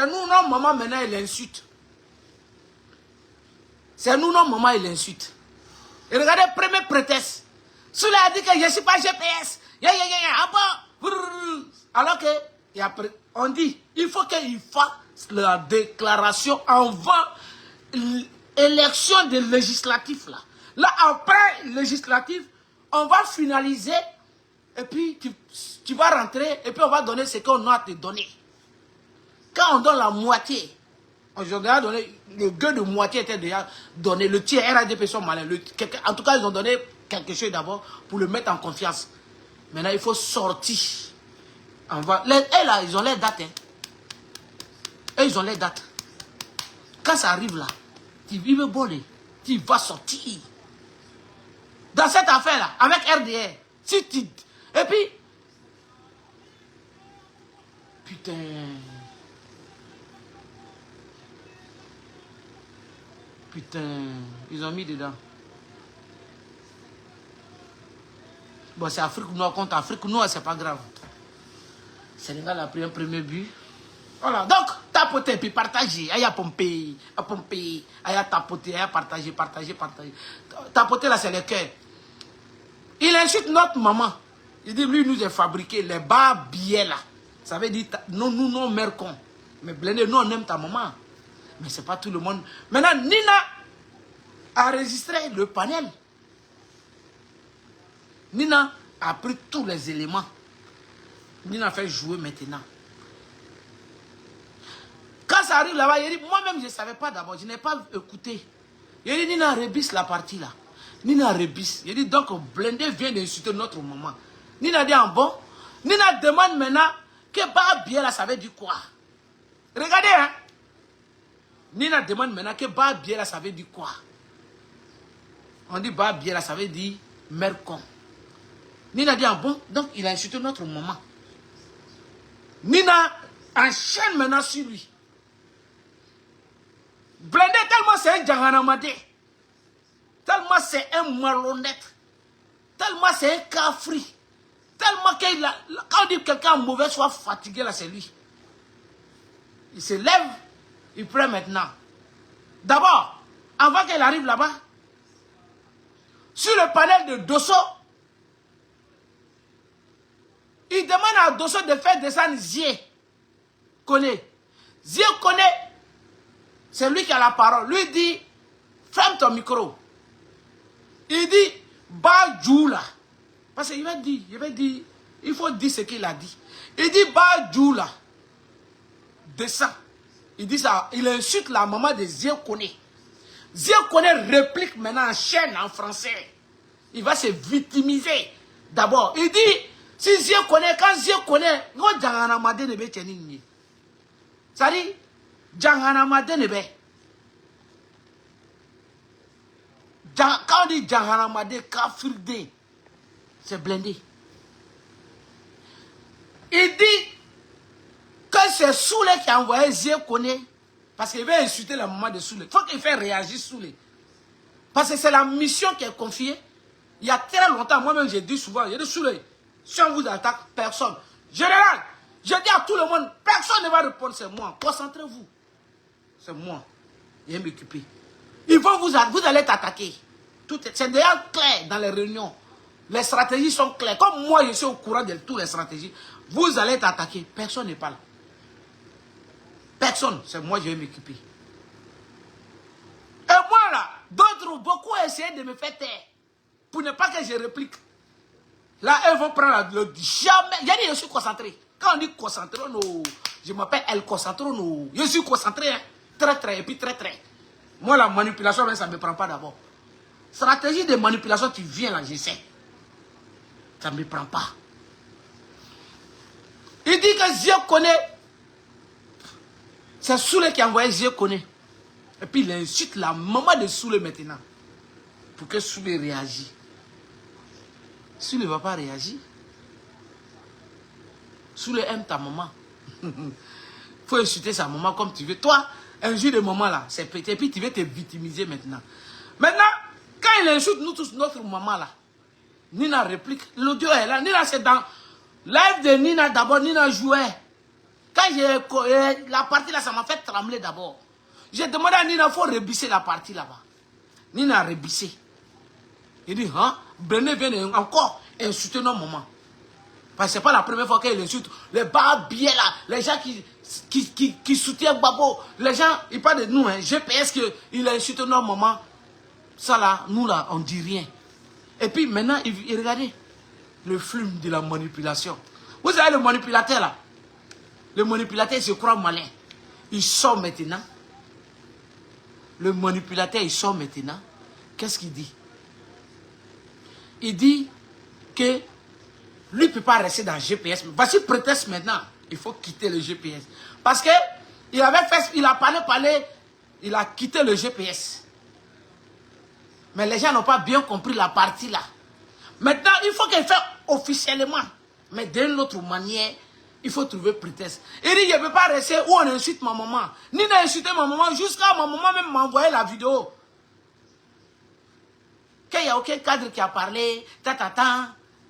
nous, nos mamans maintenant, ils l'insultent. C'est nous, nos mamans, ils l'insultent. Et regardez, premier prétexte. Celui a dit que je ne suis pas GPS. Alors que, on dit, il faut qu'il fasse la déclaration avant l'élection des législatifs. Là, après législatif, on va finaliser. Et puis, tu vas rentrer. Et puis, on va donner ce qu'on a à te donner. Quand on donne la moitié, aujourd'hui, le gueux de moitié était déjà donné. Le tiers RADP sont malins. En tout cas, ils ont donné quelque chose d'abord pour le mettre en confiance. Maintenant, il faut sortir. Et là, ils ont les dates. Hein. Et ils ont les dates. Quand ça arrive là, tu veux voler, tu vas sortir. Dans cette affaire-là, avec RDR, et puis, putain. Putain, ils ont mis dedans. Bon, c'est Afrique Noire contre Afrique Noire, c'est pas grave. Sénégal a pris un premier but. Voilà, donc, tapoter, puis partager. Aïe, à pomper, aïe, à tapoter, aïe, à partager. Tapoter, là, c'est le cœur. Il insulte notre maman. Il dit, lui, nous a fabriqué les barbiers, là. Ça veut dire, nous, nos mères cons. Mais Blindé, nous, on aime ta maman. Mais c'est pas tout le monde. Maintenant, Nina a enregistré le panel. Nina a pris tous les éléments. Nina fait jouer maintenant. Quand ça arrive là-bas, il dit, moi-même, je ne savais pas d'abord, je n'ai pas écouté. Il dit, Nina rebisse la partie là. Nina rebisse. Il dit, donc, Blindé vient d'insulter notre maman. Nina dit, en bon. Nina demande maintenant que Barbier là, ça veut dire quoi? Regardez, hein. Nina demande maintenant que Barbier là, ça veut dire quoi? On dit Barbier là, ça veut dire mère con. Nina dit, ah bon, donc il a insulté notre maman. Nina enchaîne maintenant sur lui. Blindé tellement c'est un Djahanamadé. Tellement c'est un malhonnête. Tellement c'est un cafri. Tellement qu'il a, quand on dit que quelqu'un mauvais soit fatigué là, c'est lui. Il se lève, il prend maintenant. D'abord, avant qu'elle arrive là-bas, sur le panel de Dosso, il demande à Dosso de faire descendre Zié Koné. Zié Koné, c'est lui qui a la parole. Lui dit, ferme ton micro. Il dit, Badjoula. Parce qu'il va dire, il faut dire ce qu'il a dit. Il dit, Badjoula. Descend. Il dit ça, il insulte la maman de Zié Koné. Zié Koné réplique maintenant en chaîne en français. Il va se victimiser. D'abord, il dit, si Zié Koné, quand Zié Koné, non Djanganamadé ne be tchénini. Ça dit, Djanganamadé ne be. Quand on dit Djanganamadé, Kafirde, c'est Blindé. Il dit que c'est Soulé qui a envoyé Zié Koné parce qu'il veut insulter la maman de Soulé. Il faut qu'il fasse réagir Soulé. Parce que c'est la mission qui est confiée. Il y a très longtemps, moi-même, j'ai dit souvent, j'ai dit Souley, si on vous attaque, personne. Général, je dis à tout le monde, personne ne va répondre, c'est moi. Concentrez-vous. C'est moi. Viens m'occuper. Vous allez t'attaquer. C'est déjà clair dans les réunions. Les stratégies sont claires. Comme moi, je suis au courant de toutes les stratégies. Vous allez t'attaquer. Personne n'est pas là. Personne. C'est moi, je vais m'occuper. Et moi, là, d'autres, beaucoup ont essayé de me faire taire. Pour ne pas que je réplique. Là, elles vont prendre le jamais. J'ai dit, je suis concentré. Quand on dit concentré, non. Je m'appelle El Concentré, non. Je suis concentré, hein. Très, et puis très. Moi, la manipulation, ça ne me prend pas d'abord. Stratégie de manipulation, tu viens là, je sais. Ça ne me prend pas. Il dit que Dieu connaît. C'est Souley qui a envoyé Dieu connaît. Et puis il insulte la maman de Souley maintenant. Pour que Souley réagisse. Souley ne va pas réagir. Souley aime ta maman. Il faut insulter sa maman comme tu veux. Toi, un jour de maman là, c'est petit. Et puis tu veux te victimiser maintenant. Maintenant, quand il insulte nous tous, notre maman là, Nina réplique. L'audio est là. Nina, c'est dans live de Nina d'abord. Nina jouait. Quand j'ai la partie là, ça m'a fait trembler d'abord. J'ai demandé à Nina, il faut rebisser la partie là-bas. Nina a rebissé. Il dit, hein, Brené vient encore insulter nos mamans. Parce que ce n'est pas la première fois qu'il insulte les barbiers là, les gens qui soutiennent Babo. Les gens, ils parlent de nous, hein, GPS, qu'il insulte nos mamans. Ça là, nous là, on ne dit rien. Et puis maintenant, regardez le flux de la manipulation. Vous savez le manipulateur là. Le manipulateur, il se croit malin. Il sort maintenant. Le manipulateur, il sort maintenant. Qu'est-ce qu'il dit? Il dit que lui ne peut pas rester dans le GPS. Voici prétexte maintenant. Il faut quitter le GPS. Parce que il a parlé, il a quitté le GPS. Mais les gens n'ont pas bien compris la partie là. Maintenant, il faut qu'il fasse officiellement. Mais d'une autre manière, il faut trouver prétexte. Il dit, je ne peux pas rester où on insulte ma maman. Ni d'insulter ma maman, jusqu'à ma maman même m'a envoyé la vidéo. Qu'il n'y a aucun cadre qui a parlé,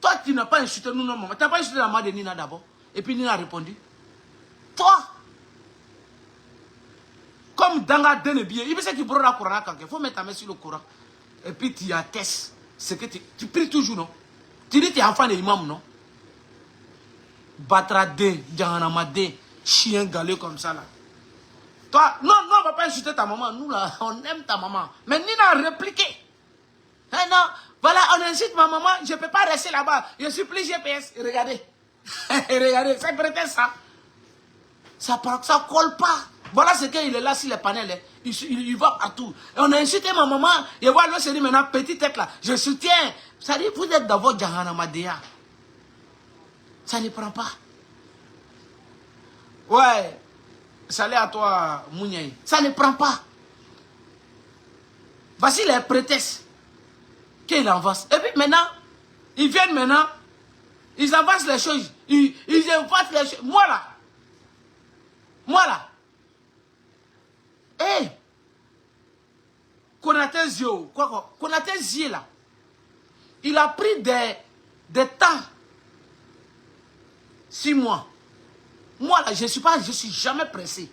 Toi, tu n'as pas insulté nous, non, maman. Tu n'as pas insulté la maman de Nina d'abord. Et puis Nina a répondu. Toi, comme Danga donne bien, il veut dire qu'il brûle la Coran quand il faut mettre ta main sur le Coran. Et puis tu attestes. C'est que tu pries toujours, non? Tu dis que tu es enfant de l'imam, non? Batrade, Djanamade, chien galé comme ça là. Toi, non, on ne va pas insulter ta maman. Nous là, on aime ta maman. Mais Nina a répliqué. Eh non, voilà, on insulte ma maman, je ne peux pas rester là-bas. Je suis plus GPS. Et regardez. Regardez, c'est peut-être ça. Ça ne colle pas. Voilà ce qu'il est là sur les panels. Il va partout. Et on a insulté ma maman. Et voilà, se dit maintenant, petite tête là, je soutiens. Ça dit, vous êtes dans votre Djahanamadea. Ça ne prend pas. Ouais. Salut à toi, Mouniaï. Ça ne prend pas. Voici les prétextes qu'il avance. Et puis maintenant, ils viennent maintenant, ils avancent les choses. Ils inventent les choses. Moi là. Hé! Konaté Zio. Konaté Zie là. Il a pris des temps. 6 mois. Moi là, je suis jamais pressé.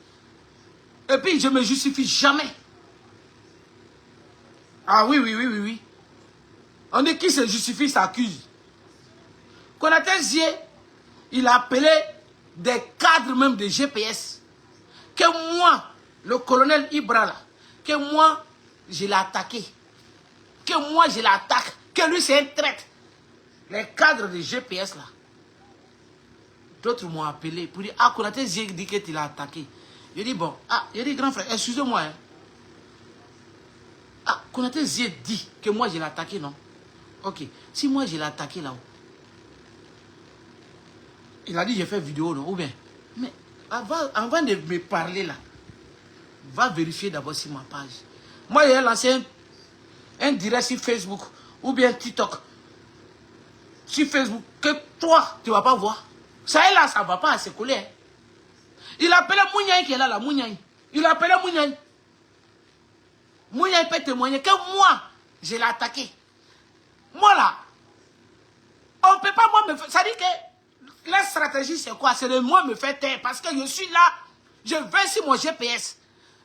Et puis je me justifie jamais. Ah oui. On dit qui se justifie s'accuse. Konaté Zie, il a appelé des cadres même de GPS. Que moi, le colonel Ibra là, que moi, je l'ai attaqué. Que moi, je l'attaque. Que lui, c'est un traître. Les cadres de GPS là. D'autres m'ont appelé pour dire, ah, Konaté Zie dit que tu l'as attaqué. Je dis, bon, je dis, grand frère, excusez-moi. Hein. Ah, Konaté Zie dit que moi, je l'ai attaqué, non? Ok. Si moi, je l'ai attaqué là-haut. Il a dit, j'ai fait vidéo, non? Ou bien? Mais avant de me parler là, va vérifier d'abord sur ma page. Moi, j'ai lancé un direct sur Facebook ou bien TikTok. Sur Facebook, que toi, tu ne vas pas voir. Ça est là, ça ne va pas se coller. Hein. Il a appelé Mouniaï qui est là, Mouniaï. Il a appelé Mouniaï. Mouniaï peut témoigner que moi, je l'ai attaqué. Moi là, on ne peut pas moi me faire... Ça dit que la stratégie c'est quoi? C'est de moi me faire taire parce que je suis là, je vais sur mon GPS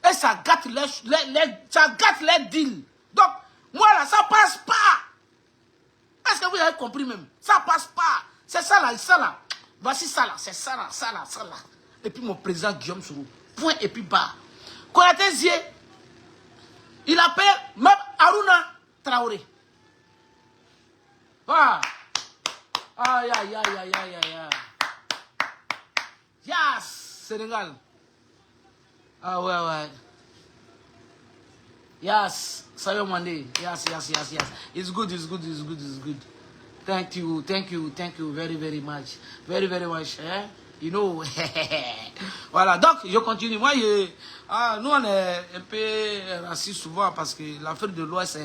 et ça gâte les deals. Donc, moi là, ça passe pas. Est-ce que vous avez compris même? Ça passe pas. C'est ça là. Voici ça là, c'est ça là. Et puis mon président Guillaume Soro. Point et puis bas. Konaté Zie, il appelle même Aruna Traoré. Ah. Aïe. Yes, Sénégal. Ah ouais. Yes, Sayo Mande. Yes. It's good. Thank you very much. Very much. Eh? You know. Voilà, donc je continue. Moi, nous on est un peu raciste souvent parce que l'Afrique de l'Ouest,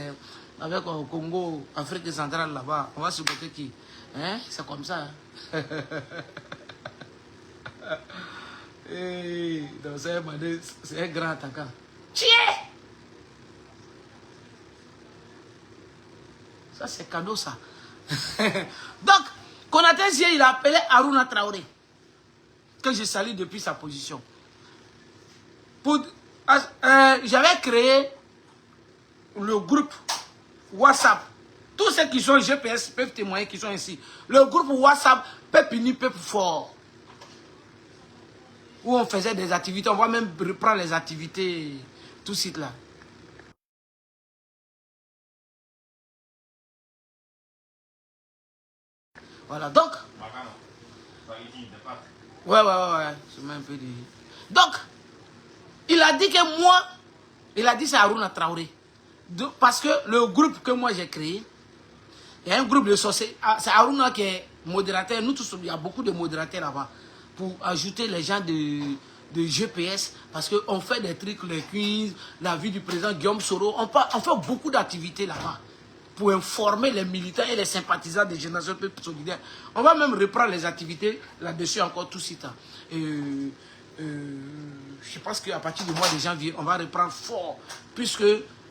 avec le Congo, Afrique centrale là-bas, on va se côté qui. Hein? C'est comme ça. Hein? Hey, c'est un grand attaquant. Tiens! Ça, c'est cadeau, ça. Donc, Konaté Zie, il a appelé Aruna Traoré, que je salue depuis sa position. J'avais créé le groupe WhatsApp. Tous ceux qui sont GPS peuvent témoigner qui sont ici. Le groupe WhatsApp Peuple Uni, Peuple Fort. Où on faisait des activités. On va même reprendre les activités tout de suite là. Voilà, donc. Ouais. Je mets un peu de... Donc, il a dit que moi, il a dit c'est Aruna Traoré. Parce que le groupe que moi j'ai créé, il y a un groupe de sorciers. C'est Aruna qui est modérateur. Nous tous, il y a beaucoup de modérateurs là-bas. Pour ajouter les gens de GPS. Parce qu'on fait des trucs, les quiz, la vie du président Guillaume Soro. On fait beaucoup d'activités là-bas. Pour informer les militants et les sympathisants des générations solidaires. On va même reprendre les activités là-dessus encore tout de suite. Je pense qu'à partir du mois de janvier, on va reprendre fort. Puisque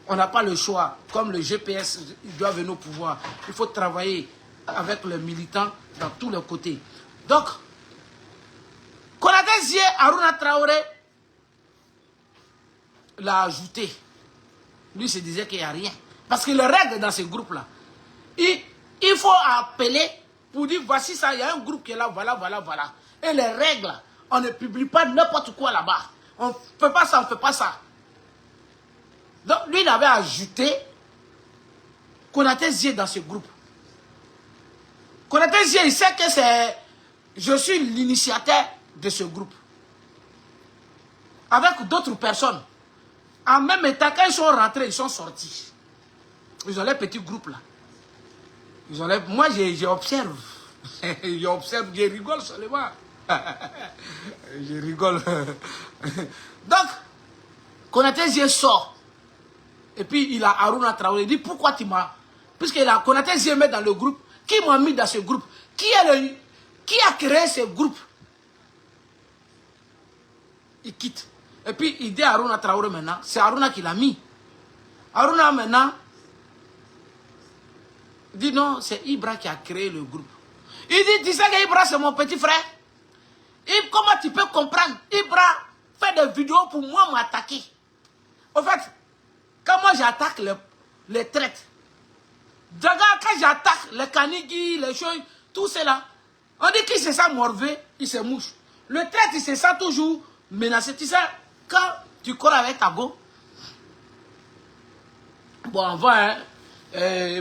on n'a pas le choix. Comme le GPS, il doit venir au pouvoir. Il faut travailler avec les militants dans tous les côtés. Donc, Konaté Zie, Aruna Traoré l'a ajouté. Lui se disait qu'il n'y a rien. Parce que les règles dans ce groupe-là, il faut appeler pour dire voici ça, il y a un groupe qui est là, voilà. Et les règles, on ne publie pas n'importe quoi là-bas. On ne fait pas ça, Donc lui, il avait ajouté Konaté Zie dans ce groupe. Konaté Zie, il sait que je suis l'initiateur de ce groupe. Avec d'autres personnes. En même temps, quand ils sont rentrés, ils sont sortis. Ils ont les petits groupes là. Moi, j'observe. Je rigole seulement. Je rigole. Donc, Konaté Zie sort. Et puis, il a Aruna Traoré. Il dit, pourquoi tu m'as... Puisqu'il a Konaté Zie met dans le groupe. Qui m'a mis dans ce groupe? Qui a créé ce groupe? Il quitte. Et puis, il dit à Aruna Traoré maintenant. C'est Aruna qui l'a mis. Aruna maintenant... Il dit non, c'est Ibra qui a créé le groupe. Il dit, tu sais que Ibra c'est mon petit frère. Comment tu peux comprendre? Ibra fait des vidéos pour moi m'attaquer. En fait, quand moi j'attaque les traites, quand j'attaque les canigis, les choses, tout cela, on dit qu'il se sent morvé, il se mouche. Le traite, il se sent toujours menacé. Tu sais, quand tu cours avec ta go, bon, on va, hein.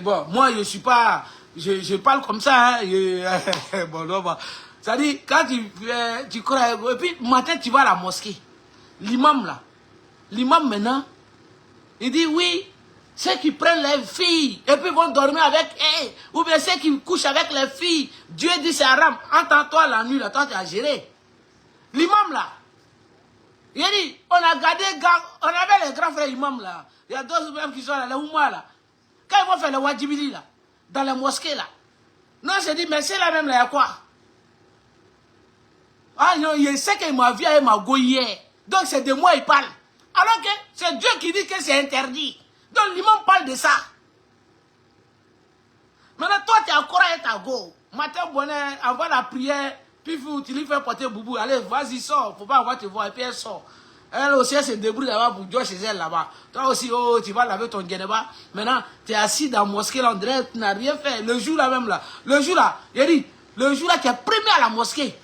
Bon, moi, je suis pas... Je parle comme ça, hein. Bon, non, bah. Ça dit, quand tu crois... Et puis, matin, tu vas à la mosquée. L'imam, là. L'imam, maintenant, il dit, oui, ceux qui prennent les filles, et puis vont dormir avec elles, ou bien ceux qui couchent avec les filles, Dieu dit, c'est haram. Entends-toi la nuit, là, toi, tu as géré. L'imam, là. Il a dit, on avait les grands frères imams, là. Il y a d'autres même qui sont là, les Oumar, là. Quand ils vont faire le Wajibili là, dans les mosquées là, non, je dis, mais c'est là même là, il y a quoi? Ah non, il sait qu'il m'a vu et m'a goyé. Donc c'est de moi il parle. Alors que c'est Dieu qui dit que c'est interdit. Donc l'imam parle de ça. Maintenant, toi, tu es encore à être à go. Matin, bonheur, envoie la prière, puis tu lui fais porter boubou. Allez, vas-y, sors. Faut pas avoir te voir. Et puis elle sort. Elle aussi, elle se débrouille là-bas pour jouer chez elle là-bas. Toi aussi, oh, tu vas laver ton guénéba. Maintenant, tu es assis dans la mosquée là, on dirait tu n'as rien fait. Le jour là même là. Le jour là, il dit, le jour là, tu es premier à la mosquée.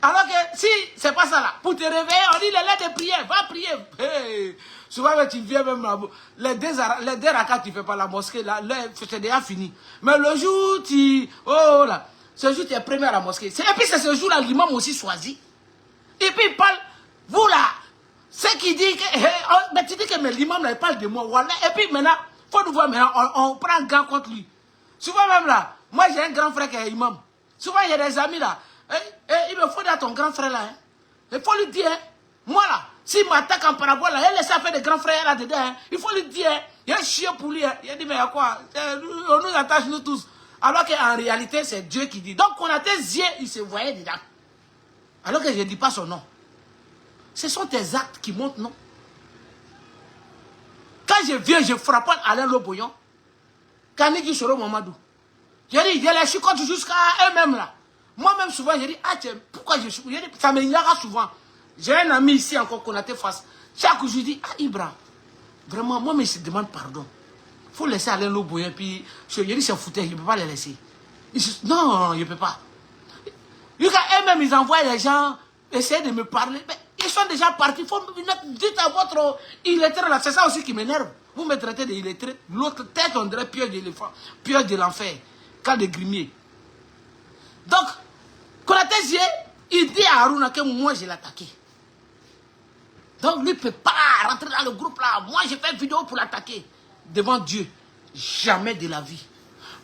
Alors que si c'est pas ça là, pour te réveiller, on dit les lettres de prière, va prier. Hey. Souvent tu viens même là, les deux rakats tu fais pas la mosquée là, c'est déjà fini. Mais le jour tu, oh là, ce jour tu es premier à la mosquée. Et puis c'est ce jour là, l'imam aussi choisi. Et puis il parle, vous là, c'est qui dit que, mais tu dis que l'imam là il parle de moi, voilà. Et puis maintenant, faut nous voir maintenant, on prend un gars contre lui. Souvent même là, moi j'ai un grand frère qui est imam. Souvent il y a des amis là. Il me faut dire à ton grand frère là. Hein. Il faut lui dire. Hein. Moi là, s'il m'attaque en parabole là, il laisse faire des grands frères là dedans. Hein. Il faut lui dire. Hein. Il y a un chien pour lui. Hein. Il a dit mais à quoi? On nous attache nous tous. Alors qu'en réalité, c'est Dieu qui dit. Donc on a tes yeux, il se voyait dedans. Alors que je ne dis pas son nom. Ce sont tes actes qui montrent, non? Quand je viens, je frappe Alain Loboyon. Kaniki Soro Mamadou. Je dis, je les chicote jusqu'à eux-mêmes là. Moi-même, souvent, je dis, ah tiens, pourquoi je suis... Ça me niaga souvent. J'ai un ami ici encore qu'on a été face. Chaque jour, je dis, ah Ibra, vraiment, moi, mais je demande pardon. Il faut laisser aller l'eau bouillir. Puis, je dis, c'est foutu, je ne peux pas les laisser. Non, je ne peux pas. Eux-mêmes, ils envoient les gens essayer de me parler. Mais ils sont déjà partis. Faut dites à votre illettré là, c'est ça aussi qui m'énerve. Vous me traitez d'illettré. L'autre tête, on dirait pieuvre de l'éléphant, pieuvre de l'enfer, cas de grimier. Donc, Konaté Zie, il dit à Haruna que moi je l'ai attaqué. Donc lui ne peut pas rentrer dans le groupe là. Moi j'ai fait une vidéo pour l'attaquer. Devant Dieu. Jamais de la vie.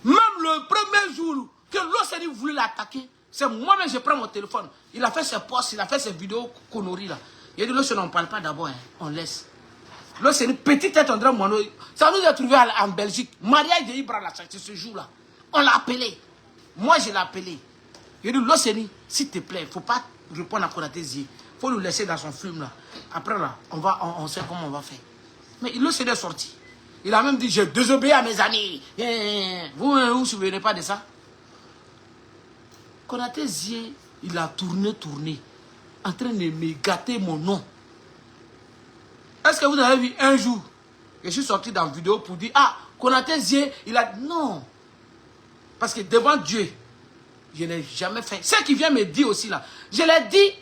Même le premier jour que l'Océanie voulait l'attaquer, c'est moi-même je prends mon téléphone. Il a fait ses posts, il a fait ses vidéos conneries là. Il a dit l'Océanie on ne parle pas d'abord, hein. On laisse. L'Océanie, petite tête André Moineau, ça nous a trouvé en Belgique. Mariage de Ibra là, c'est ce jour là. On l'a appelé. Moi je l'ai appelé. Il dit, l'Océanie, s'il te plaît, il ne faut pas répondre à Konaté Zie. Il faut nous laisser dans son film là. Après là, on sait comment on va faire. Mais l'Océanie est sorti. Il a même dit, j'ai désobéi à mes amis. Vous ne vous souvenez pas de ça? Konaté Zie, il a tourné, en train de me gâter mon nom. Est-ce que vous avez vu un jour, je suis sorti dans la vidéo pour dire, ah, Konaté Zie, il a... Non. Parce que devant Dieu, je n'ai jamais fait. Ce qui vient me dire aussi là, je l'ai dit,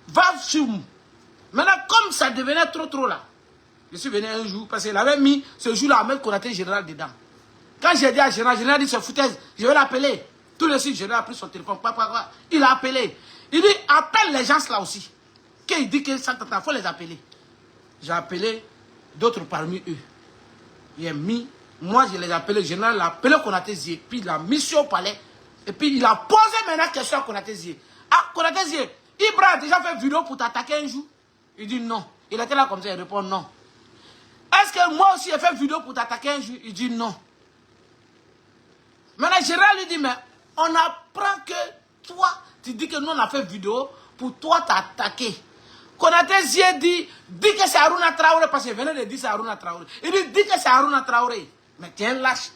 va sur moi. Maintenant, comme ça devenait trop là, je suis venu un jour, parce qu'il avait mis ce jour-là à mettre Konaté Général dedans. Quand j'ai dit à Général, Général dit, c'est foutaise, je vais l'appeler. Tout le suite, Général a pris son téléphone, il a appelé. Il dit, appelle les gens là aussi. Qu'il dit que ça, il faut les appeler. J'ai appelé d'autres parmi eux. Il a mis, moi je les ai appelés, Général l'a appelé Konaté Zie, puis il l'a mis sur au palais. Et puis il a posé maintenant question à Konaté Zie. Ah, Konaté Zie, Ibra a déjà fait vidéo pour t'attaquer un jour? Il dit non. Il était là comme ça, il répond non. Est-ce que moi aussi j'ai fait vidéo pour t'attaquer un jour? Il dit non. Maintenant, Gérard lui dit, mais on apprend que toi, tu dis que nous on a fait vidéo pour toi t'attaquer. Konaté Zie dit que c'est Haruna Traoré, parce qu'il venait de dire c'est Haruna Traoré. Il dit que c'est Haruna Traoré. Mais tu es un lâche.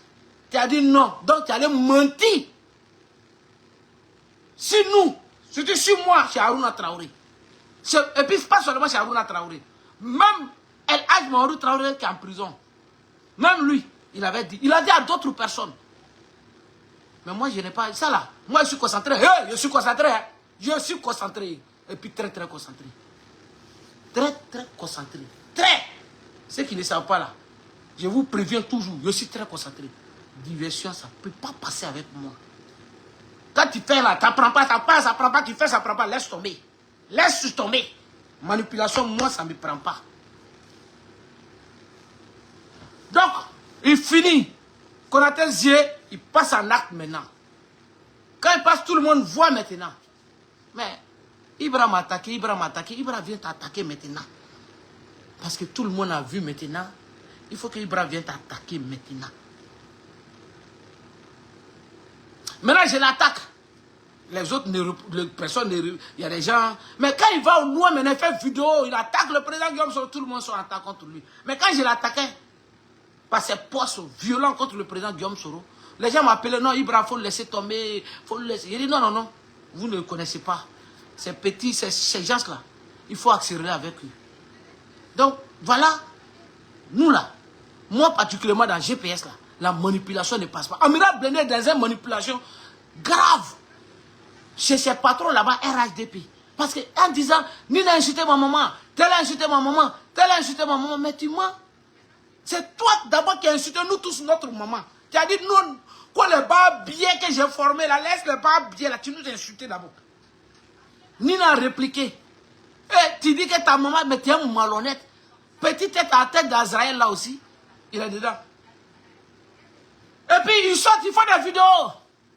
Tu as dit non. Donc tu allais mentir. Si nous, c'était sur moi, c'est Haruna Traoré. Et puis pas seulement chez Haruna Traoré. Même El Hadj Mamadou Traoré qui est en prison. Même lui, il avait dit. Il a dit à d'autres personnes. Mais moi, je n'ai pas... Ça là, moi, je suis concentré. Hey, je suis concentré. Hein. Je suis concentré. Et puis très concentré. Très concentré. Très. Ceux qui ne savent pas là, je vous préviens toujours, je suis très concentré. Diversion, ça ne peut pas passer avec moi. Quand tu fais là, ça prend pas, ça prend pas, tu fais, ça prend pas, laisse tomber. Laisse tomber. Manipulation, moi, ça ne me prend pas. Donc, il finit. Konaté Zie, il passe en acte maintenant. Quand il passe, tout le monde voit maintenant. Mais, Ibra m'a attaqué, Ibra vient t'attaquer maintenant. Parce que tout le monde a vu maintenant. Il faut que Ibra vienne t'attaquer maintenant. Maintenant, je l'attaque. Les autres, les personnes, il y a des gens. Mais quand il va au loin, maintenant, il fait vidéo, il attaque le président Guillaume Soro, tout le monde sont attaqués contre lui. Mais quand je l'attaquais, par ses postes violents contre le président Guillaume Soro, Les gens m'appelaient, non, Ibra, il faut le laisser tomber, faut le laisser. J'ai dit, non, non, non, vous ne le connaissez pas. Ces petits, ces gens-là, il faut accélérer avec eux. Donc, voilà, nous là, moi particulièrement dans GPS là, la manipulation ne passe pas. Amiral Blindé dans une manipulation grave chez ses patrons là-bas, RHDP. Parce qu'en disant, Nina a insulté ma maman, tel a insulté ma maman, tel a insulté ma maman, mais tu mens. C'est toi d'abord qui as insulté nous tous notre maman. Tu as dit, non, quoi les bas biais que j'ai formés là, laisse les bas biais là, tu nous as insulté d'abord. Nina a répliqué. Et tu dis que ta maman, mais tu es malhonnête. Petite tête à tête d'Azraël là aussi, il est dedans. Et puis ils sortent, ils font des vidéos.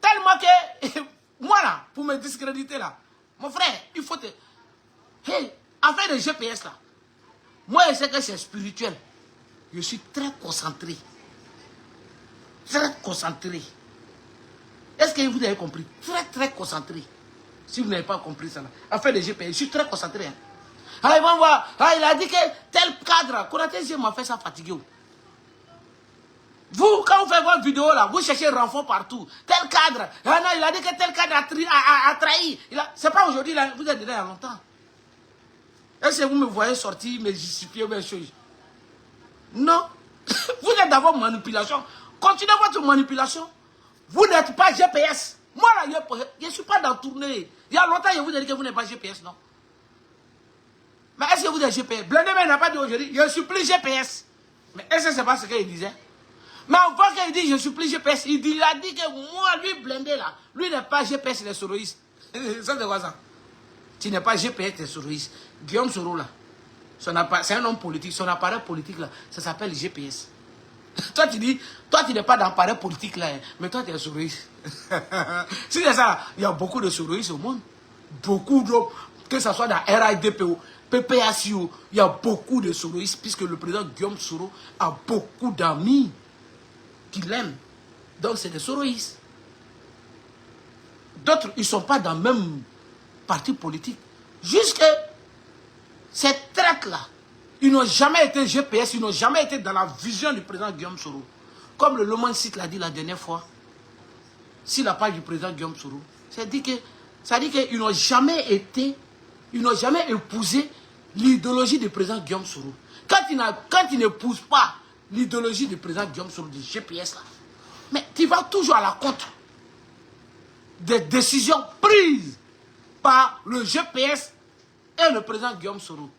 Tellement que, moi là, pour me discréditer là, mon frère, il faut te... Hey, affaire de GPS là, moi je sais que c'est spirituel. Je suis très concentré. Très concentré. Est-ce que vous avez compris? Très très concentré. Si vous n'avez pas compris ça là. Affaire de GPS, je suis très concentré. Hein. Ah, ils vont voir. Ah, il a dit que tel cadre, Konaté m'a fait ça fatigué. Vous, quand vous faites votre vidéo là, vous cherchez renfort partout. Tel cadre. Ah non, il a dit que tel cadre a trahi. C'est pas aujourd'hui, là, vous êtes dedans il y a longtemps. Est-ce que vous me voyez sortir, me justifier mes choses? Non. Vous êtes dans votre manipulation. Continuez votre manipulation. Vous n'êtes pas GPS. Moi là, je ne suis pas dans tournée. Il y a longtemps, je vous ai dit que vous n'êtes pas GPS, non? Mais est-ce que vous êtes GPS? Blindé n'a pas dit aujourd'hui, je suis plus GPS. Mais est-ce que c'est pas ce qu'il disait? Mais encore qu'il dit, je suis plus GPS, il a dit que moi, lui, Blindé là, lui n'est pas GPS, il est soroïste. Ça c'est quoi ça? Tu n'es pas GPS, tu es soroïste. Guillaume Soro là, c'est un homme politique, son appareil politique là, ça s'appelle GPS. Toi tu dis, toi tu n'es pas dans l'appareil politique là, mais toi tu es soroïste. Si c'est ça, il y a beaucoup de soroïstes au monde. Beaucoup de, que ce soit dans RIDPO, PPACO, il y a beaucoup de soroïstes, puisque le président Guillaume Soro a beaucoup d'amis qui l'aiment. Donc c'est des soroïstes. D'autres, ils ne sont pas dans le même parti politique. Jusque ces traites-là, ils n'ont jamais été GPS, ils n'ont jamais été dans la vision du président Guillaume Soro. Comme le Le Monde Site l'a dit la dernière fois, sur la page du président Guillaume Soro, ça dit qu'ils n'ont jamais été, ils n'ont jamais épousé l'idéologie du président Guillaume Soro. Quand il n'épouse pas l'idéologie du président Guillaume Soro, du GPS là, mais tu vas toujours à la contre des décisions prises par le GPS et le président Guillaume Soro.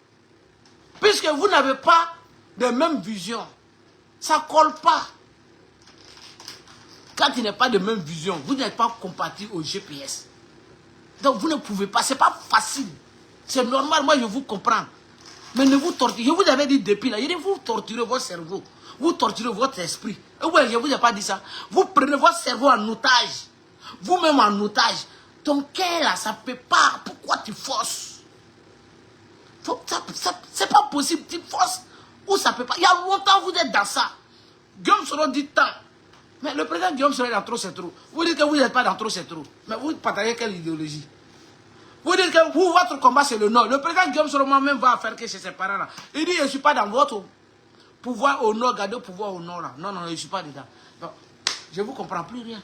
Puisque vous n'avez pas de même vision, ça ne colle pas. Quand il n'y a pas de même vision, vous n'êtes pas compatible au GPS. Donc vous ne pouvez pas, ce n'est pas facile. C'est normal, moi je vous comprends. Mais ne vous torturez, je vous avais dit depuis là, vous torturez votre cerveau, vous torturez votre esprit. Et ouais, je ne vous ai pas dit ça. Vous prenez votre cerveau en otage, vous-même en otage. Ton cœur là, ça ne peut pas. Pourquoi tu forces? C'est pas possible, tu forces. Ou ça ne peut pas. Il y a longtemps vous êtes dans ça. Guillaume Soro dit tant. Mais le président Guillaume Soro est dans trop, c'est trop. Vous dites que vous n'êtes pas dans trop, c'est trop. Mais vous partagez quelle idéologie? Vous dites que vous, votre combat c'est le Nord. Le président Guillaume Soro même va faire que chez ses parents là. Il dit je ne suis pas dans votre pouvoir au Nord, gardez le pouvoir au Nord là. Non, non, je ne suis pas dedans. Donc, je ne vous comprends plus rien.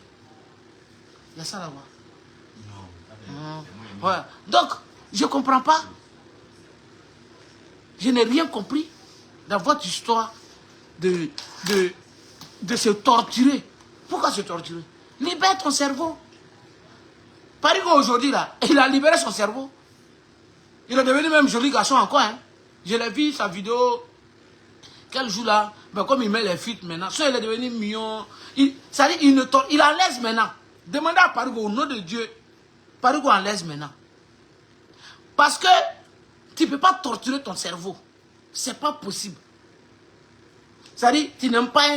Il y a ça là-bas. Ouais. Donc, je ne comprends pas. Je n'ai rien compris dans votre histoire de se torturer. Pourquoi se torturer? Libère ton cerveau. Parigo aujourd'hui, là, il a libéré son cerveau. Il est devenu même joli garçon encore. Hein. Je l'ai vu, sa vidéo, quel jour là, ben, comme il met les fuites maintenant, soit il est devenu mignon. Ça dit, il en laisse maintenant. Demandez à Parigo, au nom de Dieu, Parigo en laisse maintenant. Parce que tu ne peux pas torturer ton cerveau. Ce n'est pas possible. C'est-à-dire, tu n'aimes pas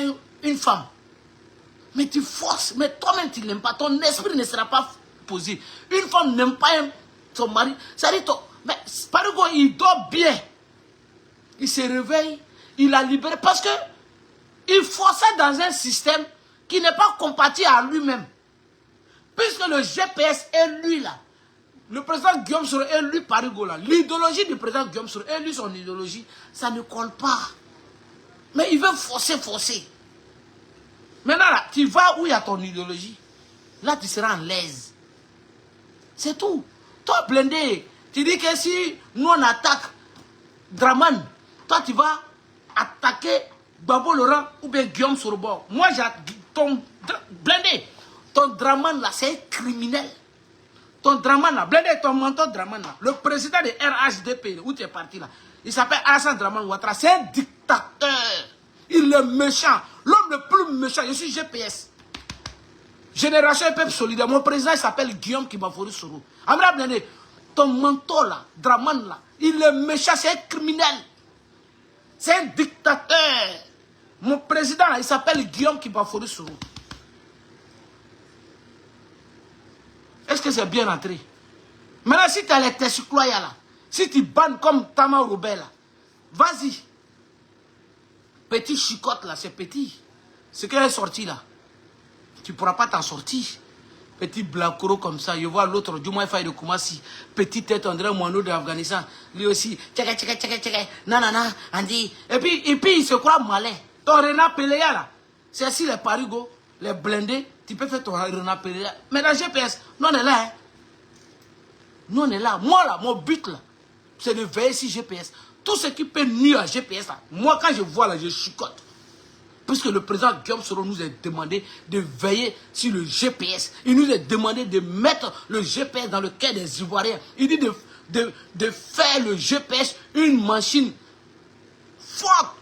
une femme. Mais tu forces. Mais toi-même, tu ne l'aimes pas. Ton esprit ne sera pas posé. Une femme n'aime pas son mari. C'est-à-dire, mais Parigo, il dort bien. Il se réveille. Il a libéré. Parce que il forçait dans un système qui n'est pas compatible à lui-même. Puisque le GPS est lui là. Le président Guillaume Soro est lui Parigo là. L'idéologie du président Guillaume Soro est lui son idéologie. Ça ne colle pas. Mais il veut forcer. Maintenant, là, tu vas où il y a ton idéologie. Là, tu seras en l'aise. C'est tout. Toi, blindé, tu dis que si nous on attaque Draman, toi tu vas attaquer Babo Laurent ou bien Guillaume Sorobo. Moi, j'ai ton blindé. Ton Draman là, c'est un criminel. Ton Draman là, blindé, ton mentor Draman là, le président de RHDP, où tu es parti là, il s'appelle Alassane Draman Ouattara, c'est un dictateur. Il est méchant. L'homme le plus méchant, je suis GPS. Génération et Peuple Solidaire. Mon président, il s'appelle Guillaume Kibafouri Soro. Amra Blindé, ton mentor là, Draman là, il est méchant, c'est un criminel. C'est un dictateur. Mon président là, il s'appelle Guillaume Kibafouri Soro. Est-ce que c'est bien entré? Maintenant, si tu as les Tessucloya là, si tu bannes comme Tama Robert là, vas-y. Petit chicotte là, c'est petit. Ce qu'elle est sorti là, tu ne pourras pas t'en sortir. Petit blacoro comme ça, je vois l'autre, du moins Faye de Koumassi, petit tête André Moineau de Afghanistan, lui aussi, tchèque, nanana, Andy. Et puis il se croit malin. Ton Renat Péléa là, c'est si les parigots, les blindés, tu peux faire ton Renat Péléa. Mais dans GPS, nous on est là, hein. Nous on est là. Moi là, mon but là, c'est de veiller sur GPS. Tout ce qui peut nuire à GPS là, moi quand je vois là, je chicote. Puisque le président Guillaume Soro nous a demandé de veiller sur le GPS. Il nous a demandé de mettre le GPS dans le cœur des Ivoiriens. Il dit de faire le GPS une machine forte.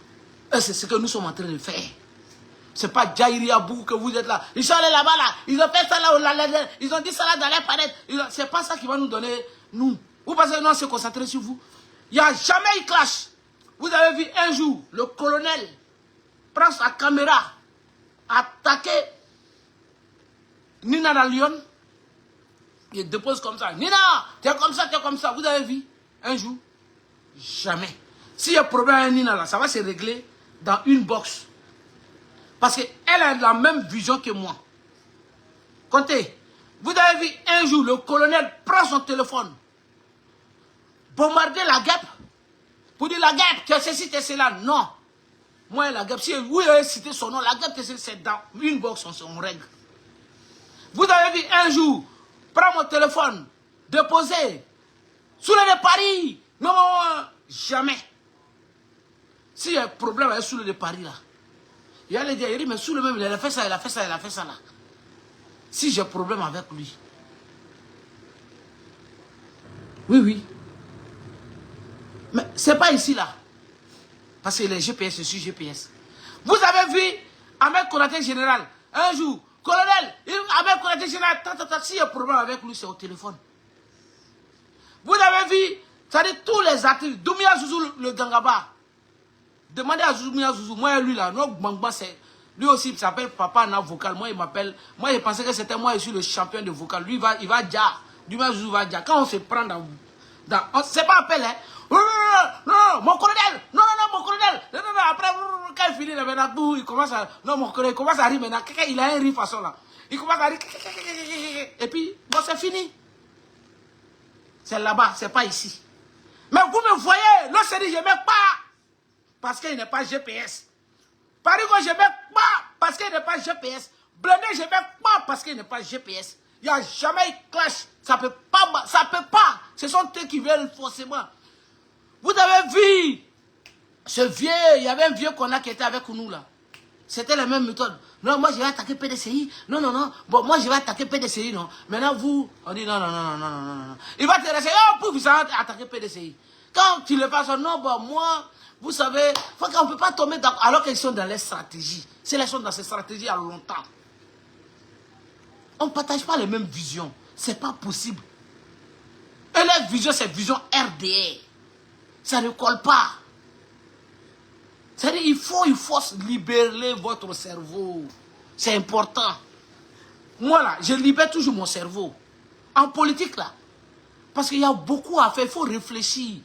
Et c'est ce que nous sommes en train de faire. C'est pas Jairi Abou que vous êtes là. Ils sont allés là-bas là. Ils ont fait ça là. Ils ont dit ça là dans les parettes. C'est pas ça qui va nous donner nous. Vous pensez que nous on se concentrer sur vous? Il n'y a jamais eu clash. Vous avez vu un jour le colonel prend sa caméra, attaquer Nina dans Lyon, il dépose comme ça. Nina, tu es comme ça, tu es comme ça. Vous avez vu un jour? Jamais. S'il y a un problème avec Nina là, ça va se régler dans une box. Parce qu'elle a la même vision que moi. Comptez, vous avez vu un jour le colonel prend son téléphone, bombarder la guêpe, pour dire la guêpe, tu as ceci, tu as cela. Non. Moi, la guêpe, si vous avez cité son nom, la guêpe, c'est dans une box, on règle. Vous avez vu un jour, prends mon téléphone, déposer, soulever Paris. Non, jamais. S'il y a un problème avec soulever Paris, là, il y a les dire, il dit, mais soulever, il a fait ça, il a fait ça, il a fait ça, là. Si j'ai un problème avec lui. Oui. Mais c'est pas ici, là. Parce que les GPS, je suis GPS. Vous avez vu Ahmed Konaté Général, un jour, colonel, Ahmed Konaté Général, s'il y a un problème avec lui, c'est au téléphone. Vous avez vu, c'est-à-dire tous les artistes, Doumia Zouzou, le Gangaba. Demandez à Doumia Zouzou, moi et lui là, notre Gbangba, c'est... Lui aussi, il s'appelle Papa Na Vocal. Moi, il m'appelle... Moi, je pensais que c'était moi, je suis le champion de vocal. Lui, il va dire. Doumia Zouzou va dire. Quand on se prend dans c'est pas appel, hein. Non, mon colonel. Non, mon colonel. Non, après, quand il finit, maintenant, il commence à... Non, mon colonel, il commence à rire maintenant. Il a un rire façon là. Il commence à rire. Et puis, bon, c'est fini. C'est là-bas, c'est pas ici. Mais vous me voyez, l'autre se dit, je ne mets pas. Parce qu'il n'est pas GPS. Parigo, je ne mets pas. Parce qu'il n'est pas GPS. Blindé, je ne mets pas. Parce qu'il n'est pas GPS. Il n'y a jamais eu clash. Ça peut pas. Ça peut pas. Ce sont eux qui veulent forcément. Vous avez vu ce vieux, il y avait un vieux qu'on a qui était avec nous là. C'était la même méthode. Non, moi je vais attaquer PDCI. Non. Bon, moi je vais attaquer PDCI, non. Maintenant vous, on dit non. Il va te laisser, oh, pour vous attaquer PDCI. Quand tu le passes, non, bon, moi, vous savez, faut qu'on ne peut pas tomber dans, alors qu'ils sont dans les stratégies. C'est les choses dans ces stratégies à longtemps. On ne partage pas les mêmes visions. C'est pas possible. Et leur vision, c'est vision RDR. Ça ne colle pas. C'est-à-dire, il faut libérer votre cerveau. C'est important. Moi, là, je libère toujours mon cerveau. En politique, là. Parce qu'il y a beaucoup à faire. Il faut réfléchir.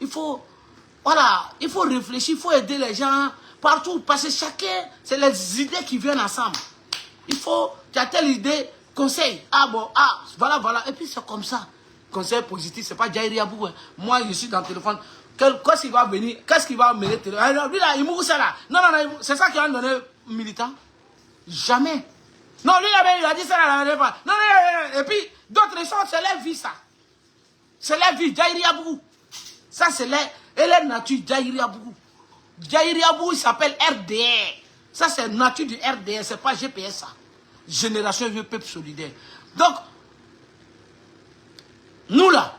Il faut réfléchir. Il faut aider les gens partout. Parce que chacun, c'est les idées qui viennent ensemble. Il faut, tu as telle idée, conseil. Ah bon, voilà. Et puis c'est comme ça. Conseil positif, c'est pas Jairi Abou. Moi, je suis dans le téléphone. Qu'est-ce qui va venir? Qu'est-ce qui va mener? Lui là, il mouille ça là. Non, c'est ça qui a donné militant. Jamais. Non, lui, il a dit ça la dernière fois. Non, non, et puis, d'autres choses, c'est leur vie, ça. C'est leur vie, Djaïri Abou. Ça, c'est leur nature, Djaïri Abou. Djaïri Abou, il s'appelle RDR. Ça, c'est nature du RDR, c'est pas GPS, ça. Génération Vieux Peuple Solidaire. Donc, nous, là,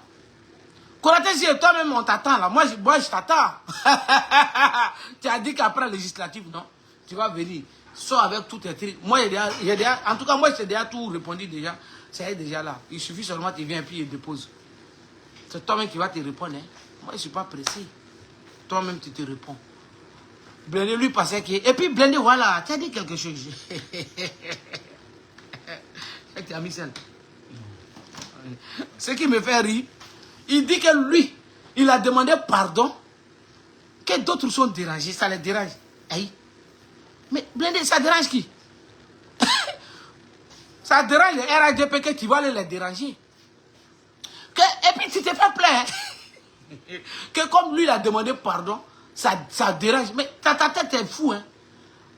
Konaté, si toi-même, on t'attend, là. Moi, je t'attends. Tu as dit qu'après la législative, non? Tu vas venir. Soit avec tout tes trucs. Moi, en tout cas, moi, j'ai déjà tout répondu déjà. Ça est déjà là. Il suffit seulement que tu viens et puis il dépose. C'est toi-même qui vas te répondre. Hein. Moi, je ne suis pas pressé. Toi-même, tu te réponds. Blindé, lui, passait qui. Et puis, Blindé, voilà, tu as dit quelque chose. Tu as mis ça. Ce qui me fait rire, il dit que lui, il a demandé pardon, que d'autres sont dérangés, ça les dérange. Aïe. Mais Blindé, ça dérange qui? Ça dérange les RHDP que tu vas les déranger. Et puis tu te fais plaindre. Que comme lui, il a demandé pardon, ça dérange. Mais ta tête est fou, hein.